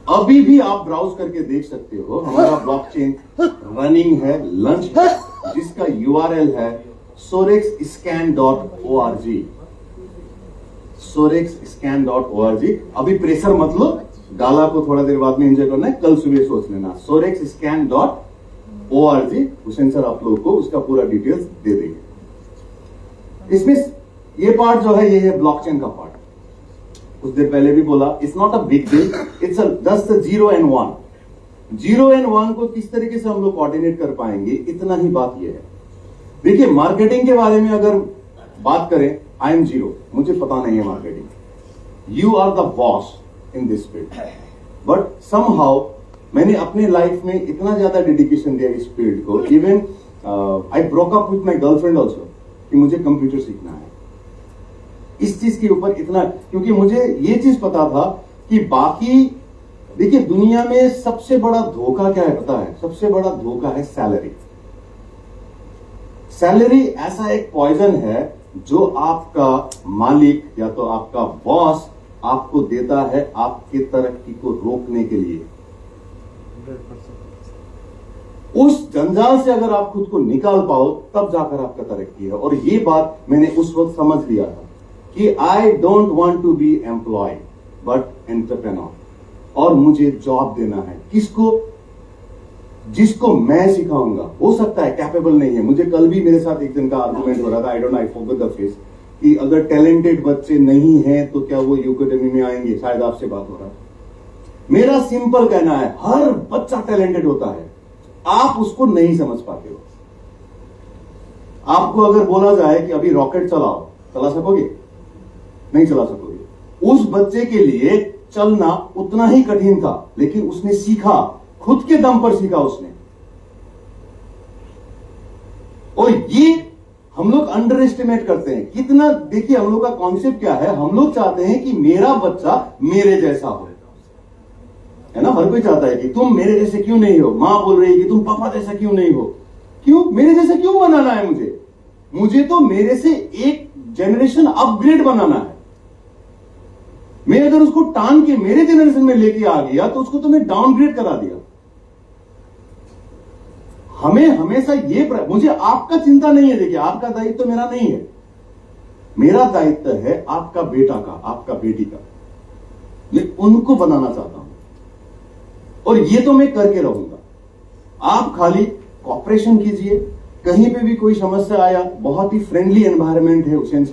अभी भी आप ब्राउज करके देख सकते हो, हमारा ब्लॉकचेन रनिंग है, लंच है, जिसका यूआरएल है sorexscan.org। sorexscan.org। अभी प्रेशर मत लो, गाला को थोड़ा देर बाद में एंजॉय करना है, कल सुबह सोच लेना। sorexscan.org, हुसैन सर आप लोगों को उसका पूरा डिटेल्स दे देंगे। इसमें ये पार्ट जो है, ये है ब्लॉकचेन का पार्ट। कुछ देर पहले भी बोला, it's not a big deal, it's just 0 and 1। 0 and 1 को किस तरीके से हम लोग कोऑर्डिनेट कर पाएंगे, इतना ही बात ये है। देखिए, मार्केटिंग के बारे में अगर बात करें, आई एम जीरो, मुझे पता नहीं है marketing. You are the boss in this field, but somehow मैंने अपने लाइफ में इतना ज्यादा डेडिकेशन दिया इस फील्ड को। Even I broke up with my girlfriend also, कि मुझे कंप्यूटर सीखना है इस चीज के ऊपर इतना, क्योंकि मुझे ये चीज पता था कि बाकी, देखिए दुनिया में सबसे बड़ा धोखा क्या है पता है? सबसे बड़ा धोखा है सैलरी। सैलरी ऐसा एक पॉइजन है जो आपका मालिक या तो आपका बॉस आपको देता है आपकी तरक्की को रोकने के लिए। उस जंजाल से अगर आप खुद को निकाल पाओ, तब जाकर आपका तरक्की है। और ये बात मैंने उस वक्त समझ लिया था कि I don't want to be employ but entrepreneur, और मुझे जॉब देना है। किसको? जिसको मैं सिखाऊंगा। हो सकता है कैपेबल नहीं है। मुझे कल भी मेरे साथ एक जन का आर्गुमेंट हो रहा था, I don't know, I forgot the face, कि अगर टैलेंटेड बच्चे नहीं हैं तो क्या वो यूकेडेमी में आएंगे? शायद आपसे बात हो रहा है। मेरा सिंपल कहना है, हर बच्चा टैलेंटेड होता है, आप उसको नहीं समझ पाते हो। आपको अगर बोला जाए कि अभी रॉकेट चलाओ, चला सकोगे? नहीं चला सकोगे। उस बच्चे के लिए चलना उतना ही कठिन था, लेकिन उसने सीखा, खुद के दम पर सीखा उसने। और ये हम लोग अंडर एस्टिमेट करते हैं कितना। देखिए, हम लोग का कॉन्सेप्ट क्या है, हम लोग चाहते हैं कि मेरा बच्चा मेरे जैसा हो, है ना? हर कोई चाहता है कि तुम मेरे जैसे क्यों नहीं हो। मां बोल रही है कि तुम पापा जैसा क्यों नहीं हो। क्यों? मेरे जैसा क्यों बनाना है मुझे तो मेरे से एक जनरेशन अपग्रेड बनाना है। मैं अगर उसको टान के मेरे जनरेशन में लेके आ गया तो उसको तो मैं डाउनग्रेड करा दिया। हमें हमेशा मुझे आपका चिंता नहीं है। देखिए, आपका दायित्व तो मेरा नहीं है, मेरा दायित्व है आपका बेटा का, आपका बेटी का। मैं उनको बनाना चाहता हूं और ये तो मैं करके रहूंगा। आप खाली कॉपरेशन कीजिए। कहीं पे भी कोई समस्या आया, बहुत ही फ्रेंडली एनवायरनमेंट है हुसैन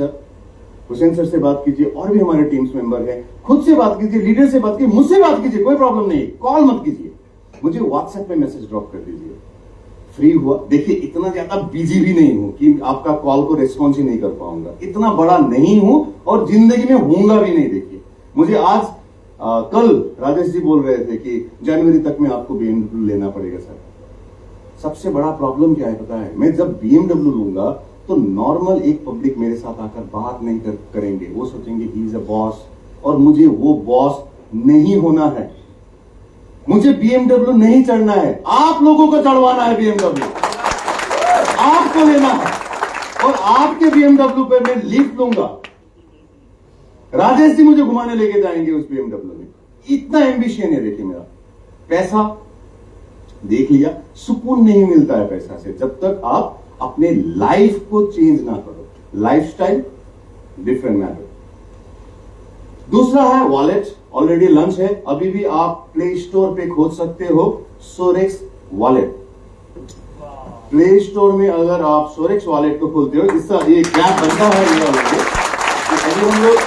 सर से बात कीजिए, और भी हमारे टीम्स मेंबर हैं, खुद से बात कीजिए, लीडर से बात कीजिए, मुझसे बात कीजिए, कोई प्रॉब्लम नहीं। कॉल मत कीजिए, मुझे व्हाट्सएप पे मैसेज ड्रॉप कर दीजिए। फ्री हुआ, देखिए इतना ज्यादा बिजी भी नहीं हूं कि आपका कॉल को रिस्पॉन्स ही नहीं कर पाऊंगा, इतना बड़ा नहीं हूं और जिंदगी में होऊंगा भी नहीं। देखिए, मुझे आज कल राजेश जी बोल रहे थे कि जनवरी तक में आपको BMW लेना पड़ेगा सर। सबसे बड़ा प्रॉब्लम क्या है पता है? मैं जब BMW लूंगा तो नॉर्मल एक पब्लिक मेरे साथ आकर बात नहीं करेंगे, वो सोचेंगे ही इज अ बॉस, और मुझे वो बॉस नहीं होना है। मुझे BMW नहीं चढ़ना है, आप लोगों को चढ़वाना है BMW, आपको लेना है, और आपके BMW पे मैं लिफ्ट लूंगा। राजेश जी मुझे घुमाने लेके जाएंगे उस BMW में। इतना एम्बिशन है। देखिए, मेरा पैसा देख लिया, सुकून नहीं मिलता है पैसा से जब तक आप अपने लाइफ को चेंज ना करो। Lifestyle different matter. दूसरा है वॉलेट। ऑलरेडी लंच है, अभी भी आप प्ले स्टोर पे खोज सकते हो सोरेक्स वॉलेट। प्ले स्टोर में अगर आप सोरेक्स वॉलेट को खोलते हो, इसका ये गैप बनता है मेरा ऑलरेडी। अभी हम लोग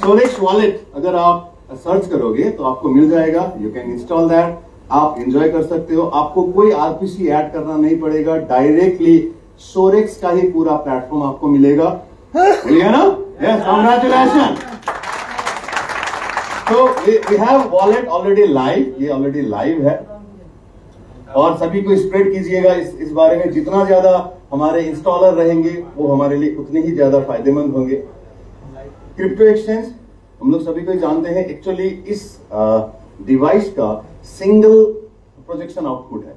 सोरेक्स वॉलेट अगर आप सर्च करोगे तो आपको मिल जाएगा। यू कैन इंस्टॉल दैट, आप एंजॉय कर सकते हो। आपको कोई RPC ऐड करना नहीं पड़ेगा, डायरेक्टली सोरेक्स का ही पूरा प्लेटफॉर्म आपको मिलेगा। मिल गया ना? Yes, congratulation. तो we have wallet already live, ये ऑलरेडी लाइव है, और सभी को स्प्रेड कीजिएगा इस बारे में। जितना ज्यादा हमारे इंस्टॉलर रहेंगे वो हमारे लिए उतने ही ज्यादा फायदेमंद होंगे। क्रिप्टो एक्सचेंज हम लोग सभी को जानते हैं, एक्चुअली इस डिवाइस का सिंगल प्रोजेक्शन आउटपुट है।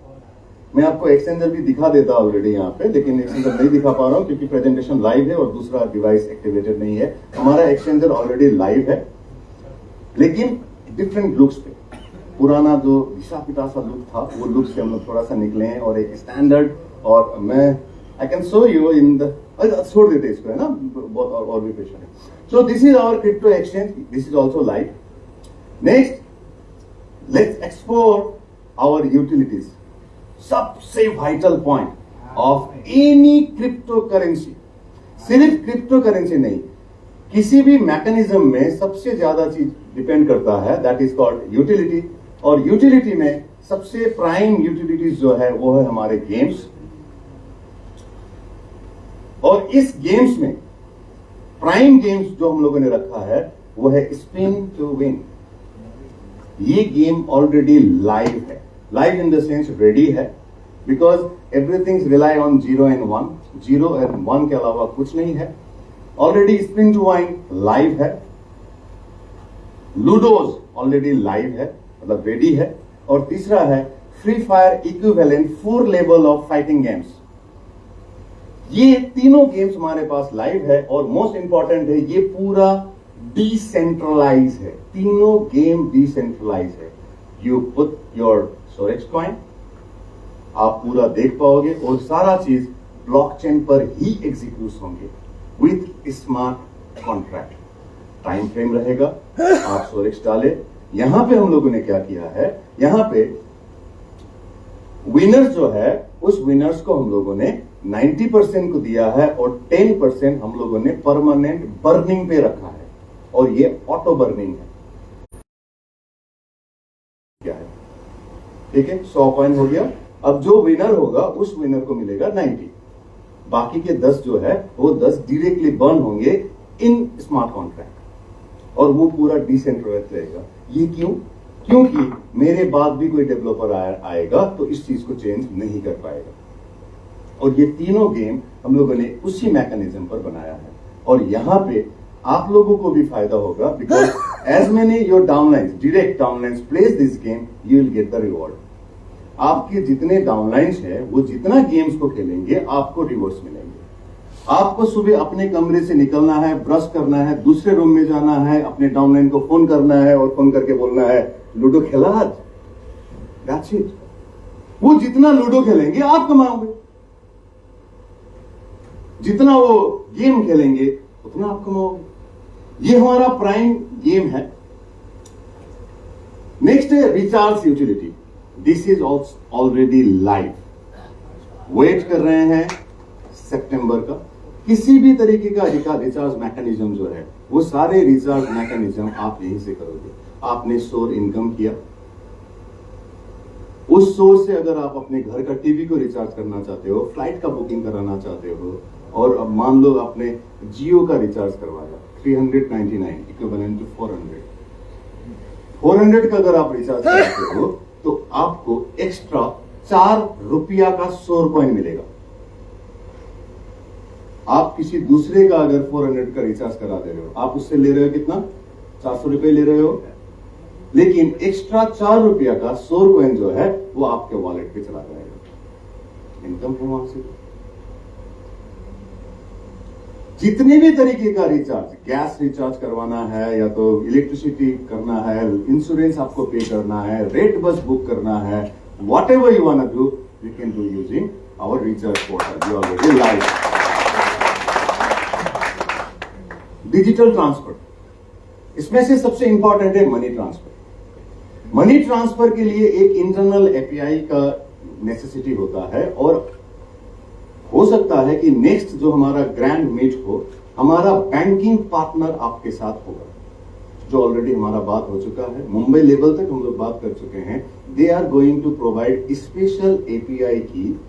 मैं आपको एक्सचेंजर भी दिखा देता ऑलरेडी यहाँ पे, लेकिन एक्सचेंजर नहीं दिखा पा रहा हूँ क्योंकि प्रेजेंटेशन लाइव है और दूसरा डिवाइस एक्टिवेटेड नहीं है। हमारा एक्सचेंजर ऑलरेडी लाइव है, लेकिन डिफरेंट लुक्स पे। पुराना जो घिसा पिटा सा लुक था, वो लुक से हम लोग थोड़ा सा निकले हैं और एक स्टैंडर्ड, और मैं I can show you in the, छोड़ देते इसको, है ना, बहुत और भी पेशेंट है। So this is our crypto exchange, this is also live. Next, let's explore our utilities. सबसे vital point of any crypto currency, सिर्फ क्रिप्टो करेंसी नहीं, किसी भी मैकेनिज्म में सबसे ज्यादा चीज डिपेंड करता है, दैट इज कॉल्ड यूटिलिटी। और यूटिलिटी में सबसे प्राइम यूटिलिटीज जो है वो है हमारे गेम्स। और इस गेम्स में प्राइम गेम्स जो हम लोगों ने रखा है वो है स्पिन टू विन। ये गेम ऑलरेडी लाइव है, live in the sense ready है, because everything rely on 0 and 1, 0 and 1 के अलावा कुछ नहीं है। Already spin to win live है, लूडोज ऑलरेडी लाइव है, मतलब रेडी है। और तीसरा है free fire equivalent 4 level of fighting games. ये तीनों गेम्स हमारे पास लाइव है, और मोस्ट इंपॉर्टेंट है ये पूरा डिसेंट्रलाइज है। तीनों गेम डिसेंट्रलाइज है। यू पुट योर सोरेक्स कॉइन, आप पूरा देख पाओगे, और सारा चीज ब्लॉकचेन पर ही एग्जीक्यूट होंगे with smart contract. Time frame रहेगा, आप सोरेक्स डाले। यहां पे हम लोगों ने क्या किया है, यहां पे विनर्स जो है उस विनर्स को हम लोगों ने 90% को दिया है, और 10% हम लोगों ने परमानेंट बर्निंग पे रखा है, और ये ऑटो बर्निंग है। क्या है, ठीक है, 100 कॉइन हो गया। अब जो विनर होगा उस विनर को मिलेगा 90, बाकी के 10 जो है वो 10 डायरेक्टली बर्न होंगे इन स्मार्ट कॉन्ट्रैक्ट, और वो पूरा डिसेंट्रलाइज्ड रहेगा। ये क्यों? क्योंकि मेरे बाद भी कोई डेवलपर आएगा तो इस चीज को चेंज नहीं कर पाएगा। और ये तीनों गेम हम लोगों ने उसी मैकेनिज्म पर बनाया है, और यहां पे आप लोगों को भी फायदा होगा, because as many your downlines, direct downlines place this game, you will get the reward. आपके जितने डाउनलाइंस है वो जितना गेम्स को खेलेंगे आपको रिवॉर्ड्स मिलेंगे। आपको सुबह अपने कमरे से निकलना है, ब्रश करना है, दूसरे रूम में जाना है, अपने डाउनलाइन को फोन करना है और फोन करके बोलना है लूडो खेला आज, दैट्स इट। वो जितना लूडो खेलेंगे आप कमाओगे, जितना वो गेम खेलेंगे उतना आप कमाओगे। ये हमारा प्राइम गेम है। नेक्स्ट है recharge utility. This is already live. Wait कर रहे हैं सितंबर का। किसी भी तरीके का रिचार्ज मैकेनिज्म जो है वो सारे रिचार्ज मैकेनिज्म आप यहीं से करोगे। आपने सोर्स इनकम किया, उस सोर्स से अगर आप अपने घर का टीवी को रिचार्ज करना चाहते हो, फ्लाइट का बुकिंग कराना चाहते हो, और अब मान लो आपने जियो का रिचार्ज करवाया 399 इक्विवेलेंट टू 400 का अगर आप रिचार्ज करते हो तो आपको एक्स्ट्रा 4 रुपया का सोर कॉइन मिलेगा। आप किसी दूसरे का अगर 400 का रिचार्ज करा दे रहे हो, आप उससे ले रहे हो कितना, 400 रुपए ले रहे हो, लेकिन एक्स्ट्रा 4 रुपया का सोर कॉइन जो है वो आपके वॉलेट पे चला जाएगा। इनकम है वहां से। जितने भी तरीके का रिचार्ज, गैस रिचार्ज करवाना है या तो इलेक्ट्रिसिटी करना है, इंश्योरेंस आपको पे करना है, रेट बस बुक करना है, whatever you want to do you can do using our recharge portal. You already live. Digital transfer, इसमें से सबसे इंपॉर्टेंट है मनी ट्रांसफर। मनी ट्रांसफर के लिए एक इंटरनल एपीआई का नेसेसिटी होता है, और हो सकता है कि नेक्स्ट जो हमारा ग्रैंड मीट हो, हमारा बैंकिंग पार्टनर आपके साथ होगा, जो ऑलरेडी हमारा बात हो चुका है। मुंबई लेवल तक हम लोग बात कर चुके हैं। They are going to provide special API की,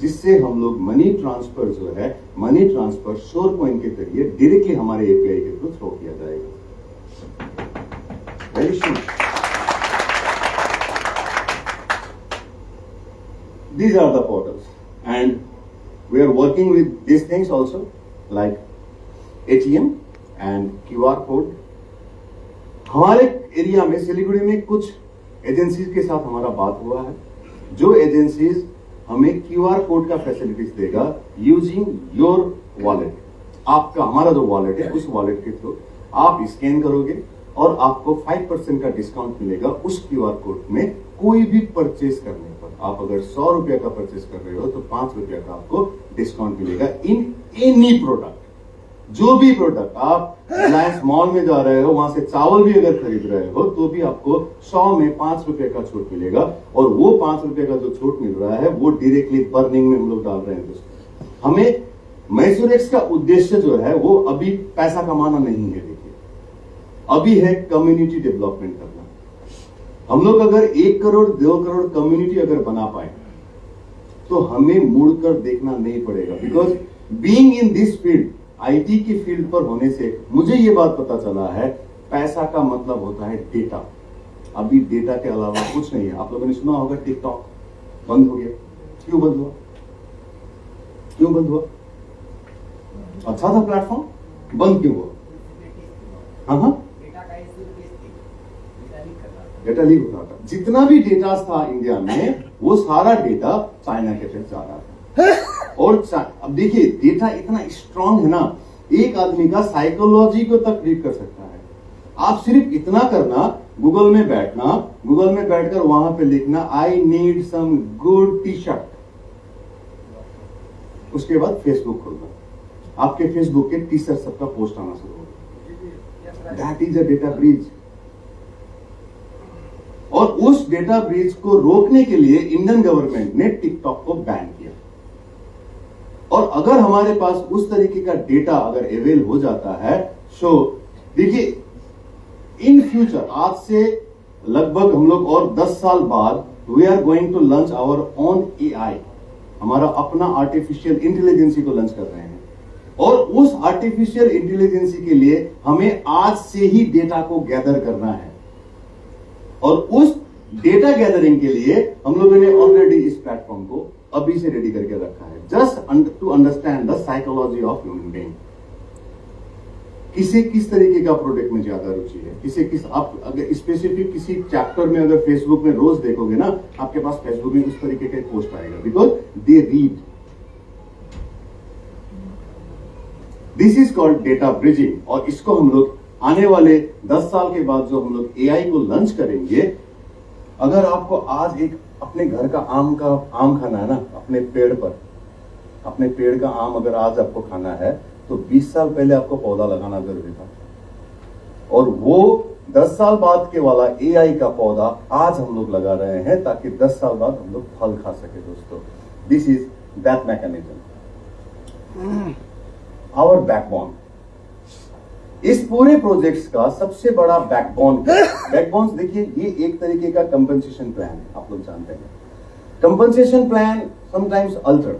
जिससे हम लोग मनी ट्रांसफर जो है, मनी ट्रांसफर सोर कॉइन के जरिए डायरेक्टली हमारे एपीआई के थ्रू थ्रो किया जाएगा। Very should. These are the portals, and we are working with these things also, like ATM and QR code. हमारे एरिया में सिलीगुड़ी में कुछ एजेंसीज के साथ हमारा बात हुआ है, जो एजेंसीज हमें QR कोड का फैसिलिटीज देगा यूजिंग योर वॉलेट। आपका हमारा जो वॉलेट है उस वॉलेट के थ्रू आप स्कैन करोगे और आपको 5% का डिस्काउंट मिलेगा उस QR कोड में कोई भी परचेज करने पर। आप अगर 100 रुपया का परचेज कर रहे हो तो 5 रुपया का आपको डिस्काउंट मिलेगा इन एनी प्रोडक्ट। जो भी प्रोडक्ट आप रिलायंस मॉल में जा रहे हो, वहां से चावल भी अगर खरीद रहे हो तो भी आपको 100 में 5 रुपए का छूट मिलेगा, और वो 5 रुपए का जो छूट मिल रहा है वो डायरेक्टली बर्निंग में हम लोग डाल रहे हैं। दोस्तों, हमें मैसूरेक्स का उद्देश्य जो है वो अभी पैसा कमाना नहीं है। देखिए, अभी है कम्युनिटी डेवलपमेंट करना। हम लोग अगर 1 करोड़ 2 करोड़ कम्युनिटी अगर बना पाए तो हमें मुड़कर देखना नहीं पड़ेगा। Because being in this field, IT की फील्ड पर होने से मुझे ये बात पता चला है, पैसा का मतलब होता है डेटा। अभी डेटा के अलावा कुछ नहीं है। आप लोगों ने सुना होगा टिकटॉक बंद हो गया। क्यों बंद हुआ? क्यों बंद हुआ? अच्छा था प्लेटफॉर्म, बंद क्यों हुआ? हाँ, डेटा लीक हो रहा था। जितना भी डेटा था इंडिया में वो सारा डेटा चाइना के पास जा रहा था। और अब देखिए, डेटा इतना स्ट्रांग है ना, एक आदमी का साइकोलॉजी को तक रीड कर सकता है। आप सिर्फ इतना करना, गूगल में बैठना, गूगल में बैठकर वहां पे लिखना I need some good T shirt, उसके बाद फेसबुक खोलना, आपके फेसबुक के टी शर्ट सबका पोस्ट आना शुरू होगा। That is a data breach. और उस डेटा ब्रीच को रोकने के लिए इंडियन गवर्नमेंट ने टिकटॉक को बैन किया। और अगर हमारे पास उस तरीके का डेटा अगर अवेल हो जाता है, सो देखिए, इन फ्यूचर, आज से लगभग हम लोग और 10 साल बाद we are going to launch our own AI. हमारा अपना आर्टिफिशियल इंटेलिजेंसी को लॉन्च कर रहे हैं, और उस आर्टिफिशियल इंटेलिजेंसी के लिए हमें आज से ही डेटा को गैदर करना है। और उस डेटा गैदरिंग के लिए हम लोगों ने ऑलरेडी इस प्लेटफॉर्म को अभी से रेडी करके रखा है, just to understand the psychology of human being. किसे किस तरीके का प्रोडक्ट में ज्यादा रुचि है, किसे किस, आप अगर स्पेसिफिक किसी चैप्टर में अगर फेसबुक में रोज देखोगे ना, आपके पास फेसबुक में उस तरीके का पोस्ट आएगा, because they read. This is called data bridging. और इसको हम लोग आने वाले 10 साल के बाद जो हम लोग एआई को लॉन्च करेंगे, अगर आपको आज एक अपने घर का आम खाना है ना, अपने पेड़ का आम अगर आज आपको खाना है तो 20 साल पहले आपको पौधा लगाना जरूरी था, और वो 10 साल बाद के वाला एआई का पौधा आज हम लोग लगा रहे हैं ताकि 10 साल बाद हम लोग फल खा सके। दोस्तों, this is that mechanism, our backbone. इस पूरे प्रोजेक्ट्स का सबसे बड़ा बैकबोन देखिए, ये एक तरीके का कंपनसेशन प्लान है। आप लोग जानते हैं कंपनसेशन प्लान समटाइम्स अल्टर्ड,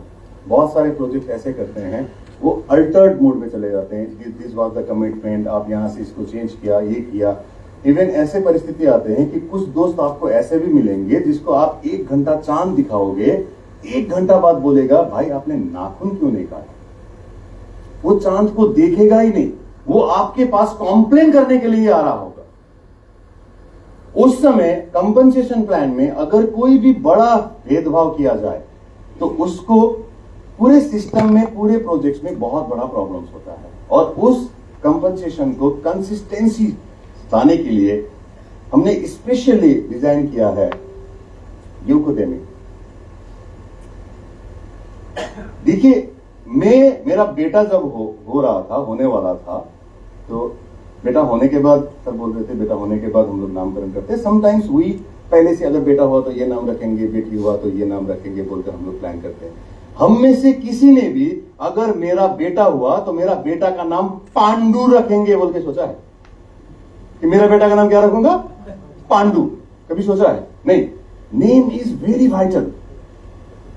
बहुत सारे प्रोजेक्ट ऐसे करते हैं वो अल्टर्ड मोड में चले जाते हैं। दिस वाज द कमिटमेंट, आप यहां से इसको चेंज किया, ये किया। इवन ऐसे परिस्थिति आते हैं कि कुछ दोस्त आपको ऐसे भी मिलेंगे जिसको आप 1 घंटा चांद दिखाओगे, 1 घंटा बाद बोलेगा भाई आपने नाखून क्यों नहीं काटा। वो चांद को देखेगा ही नहीं, वो आपके पास कॉम्प्लेन करने के लिए आ रहा होगा। उस समय कंपनसेशन प्लान में अगर कोई भी बड़ा भेदभाव किया जाए तो उसको पूरे सिस्टम में, पूरे प्रोजेक्ट्स में बहुत बड़ा प्रॉब्लम्स होता है। और उस कंपनसेशन को कंसिस्टेंसी लाने के लिए हमने स्पेशली डिजाइन किया है यूकोडेमी। देखिए, मेरा बेटा जब हो रहा था, होने वाला था, तो बेटा होने के बाद सर बोल रहे थे बेटा होने के बाद हम लोग नामकरण करते हैं। समटाइम्स हुई पहले से, अगर बेटा हुआ तो ये नाम रखेंगे, बेटी हुआ तो ये नाम रखेंगे बोलकर हम लोग प्लान करते हैं। हम में से किसी ने भी अगर मेरा बेटा हुआ तो मेरा बेटा का नाम पांडु रखेंगे बोल के सोचा है कि मेरा बेटा का नाम क्या रखूंगा? पांडु। कभी सोचा है? नहीं। Name is very vital.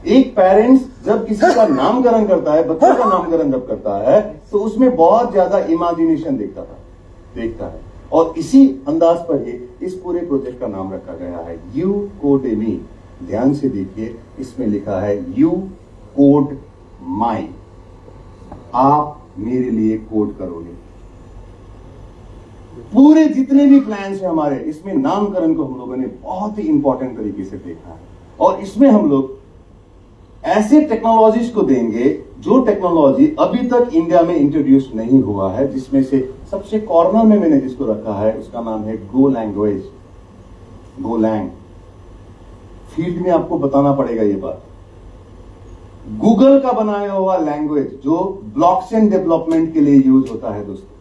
एक पेरेंट्स जब किसी का नामकरण करता है, बच्चों का नामकरण जब करता है, तो उसमें बहुत ज्यादा इमेजिनेशन देखता है। और इसी अंदाज पर ही इस पूरे प्रोजेक्ट का नाम रखा गया है यूकोडेमी। ध्यान से देखिए, इसमें लिखा है यू कोड माई, आप मेरे लिए कोड करोगे। पूरे जितने भी प्लान्स हैं हमारे, इसमें नामकरण को हम लोगों ने बहुत ही इंपॉर्टेंट तरीके से देखा है। और इसमें हम लोग ऐसे टेक्नोलॉजीज को देंगे जो टेक्नोलॉजी अभी तक इंडिया में इंट्रोड्यूस नहीं हुआ है, जिसमें से सबसे कॉर्नर में मैंने जिसको रखा है उसका नाम है गो लैंग्वेज, गोलैंग। फील्ड में आपको बताना पड़ेगा ये बात। गूगल का बनाया हुआ लैंग्वेज जो ब्लॉकचेन डेवलपमेंट के लिए यूज होता है। दोस्तों,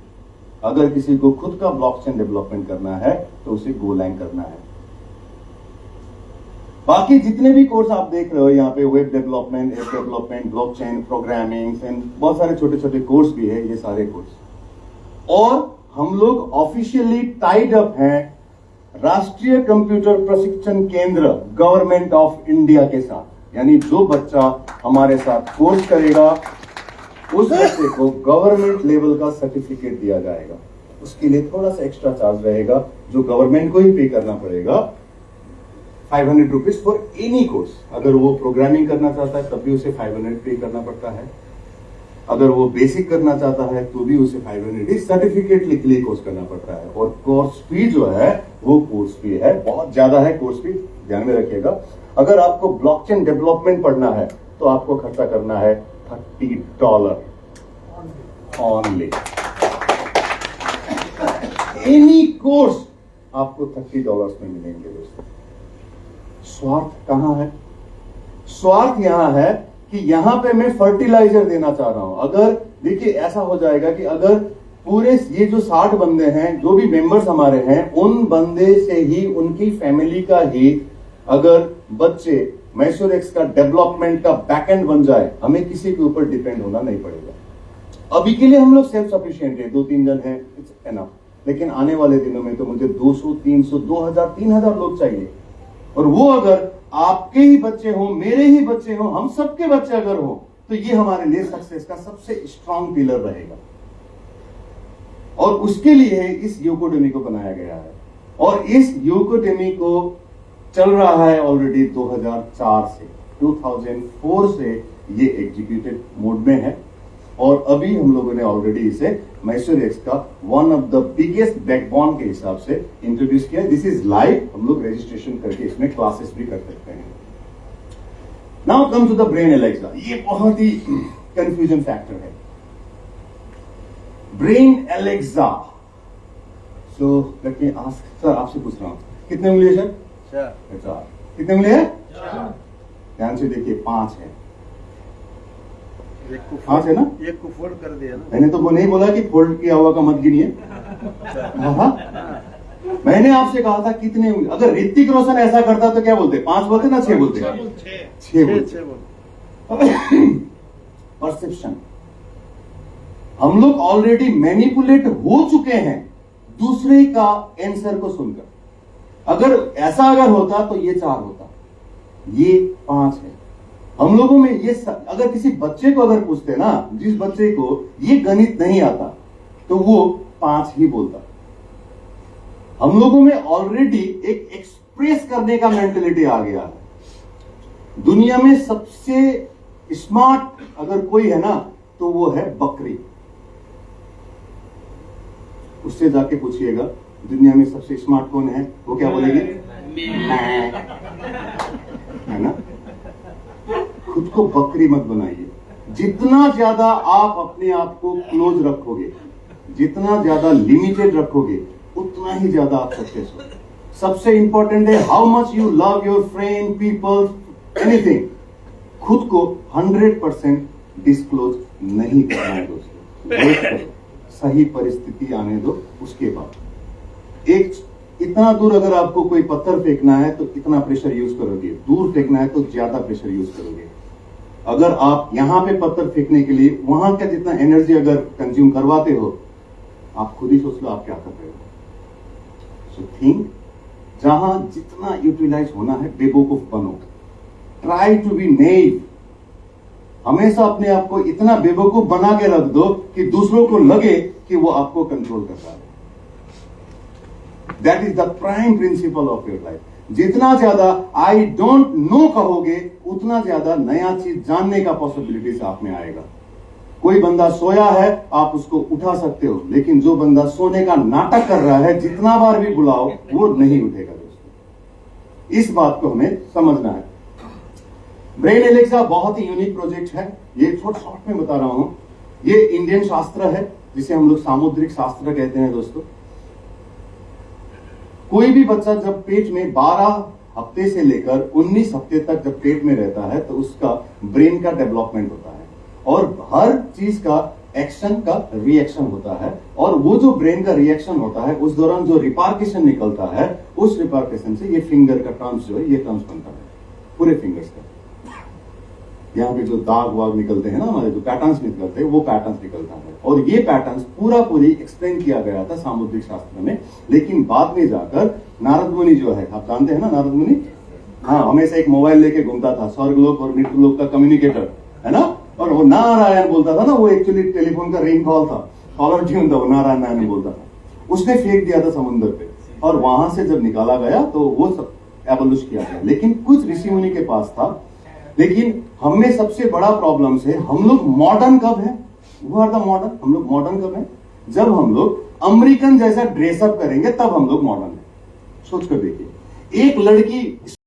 अगर किसी को खुद का ब्लॉकचेन डेवलपमेंट करना है तो उसे गोलैंग करना है। बाकी जितने भी कोर्स आप देख रहे हो यहाँ पे, web development, app development, blockchain, programming and बहुत सारे छोटे छोटे कोर्स भी है, ये सारे कोर्स। और हम लोग ऑफिशियली टाइड अप हैं राष्ट्रीय कंप्यूटर प्रशिक्षण केंद्र गवर्नमेंट ऑफ इंडिया के साथ। यानी जो बच्चा हमारे साथ कोर्स करेगा उस बच्चे को गवर्नमेंट लेवल का सर्टिफिकेट दिया जाएगा। उसके लिए थोड़ा सा एक्स्ट्रा चार्ज रहेगा जो गवर्नमेंट को ही पे करना पड़ेगा, 500 रुपीज फॉर एनी कोर्स। अगर वो प्रोग्रामिंग करना चाहता है तब भी उसे 500 पे करना पड़ता है, अगर वो बेसिक करना चाहता है तो भी उसे 500 सर्टिफिकेट के लिए कोर्स करना पड़ता है। और कोर्स फी जो है वो कोर्स फी है, बहुत ज्यादा है कोर्स फी, ध्यान में रखिएगा। अगर आपको ब्लॉकचेन डेवलपमेंट पढ़ना है तो आपको खर्चा करना है $30 ऑनली। एनी कोर्स आपको $30 में मिलेंगे। दोस्तों, स्वार्थ कहां है? स्वार्थ यहां है कि यहां पे मैं फर्टिलाइजर देना चाह रहा हूं। अगर देखिए ऐसा हो जाएगा कि अगर पूरे ये जो 60 बंदे हैं, जो भी मेंबर्स हमारे हैं, उन बंदे से ही, उनकी फैमिली का ही अगर बच्चे मैसूरेक्स का डेवलपमेंट का बैकएंड बन जाए, हमें किसी के ऊपर डिपेंड होना नहीं पड़ेगा। अभी के लिए हम लोग सेल्फ सफिशिएंट है, 2-3 जन हैं, इट्स एनफ। लेकिन आने वाले दिनों में तो मुझे 200, 300, 2000, 3000 लोग चाहिए। और वो अगर आपके ही बच्चे हो, मेरे ही बच्चे हो, हम सबके बच्चे अगर हो, तो ये हमारे लिए सक्सेस का सबसे स्ट्रांग पिलर रहेगा। और उसके लिए इस यूकोडेमी को बनाया गया है। और इस यूकोडेमी को चल रहा है ऑलरेडी 2004 से, 2004 से ये एग्जीक्यूटिव मोड में है। और अभी हम लोगों ने ऑलरेडी इसे मैसूरेक्स का one of the biggest backbone के हिसाब से इंट्रोड्यूस किया। दिस इज लाइव, हम लोग रजिस्ट्रेशन करके इसमें क्लासेस भी कर सकते हैं। Now come to the brain Alexa. ये बहुत ही कंफ्यूजन फैक्टर है। Brain Alexa. So let me ask sir, आपसे पूछ रहा हूं कितने उंगली है सर? 4। कितने उंगली है? 4। ध्यान से देखिए, 5 है। एक को 5 है ना? एक को फोल्ड कर दिया ना। मैंने तो वो नहीं बोला कि फोल्ड किया हुआ का मत गिनिए। हाँ, मैंने आपसे कहा था कितने उंगली। अगर ऋतिक रोशन ऐसा करता तो क्या बोलते? 5 बोलते ना 6 बोलते? 6 बोलते। परसेप्शन। हम लोग ऑलरेडी मैनिपुलेट हो चुके हैं दूसरे का आंसर को सुनकर। अगर ऐसा होता तो ये 4 होता, ये 5 है। हम लोगों में ये अगर किसी बच्चे को अगर पूछते ना, जिस बच्चे को ये गणित नहीं आता, तो वो 5 ही बोलता। हम लोगों में ऑलरेडी एक एक्सप्रेस करने का मेंटेलिटी आ गया है। दुनिया में सबसे स्मार्ट अगर कोई है ना, तो वो है बकरी। उससे जाके पूछिएगा दुनिया में सबसे स्मार्ट कौन है, वो क्या बोलेगी? है ना? खुद को बकरी मत बनाइए। जितना ज्यादा आप अपने आप को क्लोज रखोगे, जितना ज्यादा लिमिटेड रखोगे, उतना ही ज्यादा आप सक्सेस हो। सबसे इंपॉर्टेंट है how much you love your friend, people, anything. खुद को 100% डिस्क्लोज नहीं करना है दोस्तों। वेट करो, सही परिस्थिति आने दो, उसके बाद। एक इतना दूर अगर आपको कोई पत्थर फेंकना है तो इतना प्रेशर यूज करोगे, दूर फेंकना है तो ज्यादा प्रेशर यूज करोगे। अगर आप यहां पे पत्थर फेंकने के लिए वहां का जितना एनर्जी अगर कंज्यूम करवाते हो, आप खुद ही सोच लो आप क्या कर रहे हो। सो थिंक, जहां जितना यूटिलाइज होना है बेवकूफ बनो। ट्राई टू बी नेव। हमेशा अपने आप को इतना बेवकूफ बना के रख दो कि दूसरों को लगे कि वो आपको कंट्रोल कर रहा है। That is the prime principle of your life. जितना ज्यादा आई डोंट नो कहोगे, उतना ज्यादा नया चीज जानने का पॉसिबिलिटीज आप में आएगा। कोई बंदा सोया है, आप उसको उठा सकते हो, लेकिन जो बंदा सोने का नाटक कर रहा है, जितना बार भी बुलाओ वो नहीं उठेगा दोस्तों। इस बात को हमें समझना है। ब्रेन एलेक्सा बहुत ही यूनिक प्रोजेक्ट है। ये शॉर्ट में बता रहा हूं। ये इंडियन शास्त्र है, जिसे हम लोग सामुद्रिक शास्त्र कहते हैं दोस्तों। कोई भी बच्चा जब पेट में 12 हफ्ते से लेकर 19 हफ्ते तक जब पेट में रहता है, तो उसका ब्रेन का डेवलपमेंट होता है और हर चीज का एक्शन का रिएक्शन होता है। और वो जो ब्रेन का रिएक्शन होता है, उस दौरान जो रिपार्केशन निकलता है, उस रिपार्केशन से ये फिंगर का टर्म्स जो है, ये टर्म्स बनता है पूरे फिंगर्स का। यहाँ पे जो दाग वाग निकलते हैं ना, हमारे जो पैटर्न्स निकलते हैं, वो पैटर्न्स निकलता है। और ये पैटर्न्स पूरी एक्सप्लेन किया गया था सामुद्रिक शास्त्र में। लेकिन बाद में जाकर नारद मुनि जो है, आप जानते हैं ना नारद मुनि, हाँ, हमेशा एक मोबाइल लेके घूमता था, स्वर्गलोक और मृत्युलोक का कम्युनिकेटर, है ना। और वो नारायण बोलता था ना, वो एक्चुअली टेलीफोन का रिंग कॉल था, कॉलर ट्यून था, वो नारायण नारायण बोलता था। उसने फेंक दिया था समुद्र पे, और वहां से जब निकाला गया तो वो सब एबोलिश किया गया। लेकिन कुछ ऋषि मुनि के पास था। लेकिन हमें सबसे बड़ा प्रॉब्लम है, हम लोग मॉडर्न कब है? वो आर द मॉडर्न। हम लोग मॉडर्न कब है? जब हम लोग अमेरिकन जैसा ड्रेसअप करेंगे, तब हम लोग मॉडर्न है। सोच कर देखिए, एक लड़की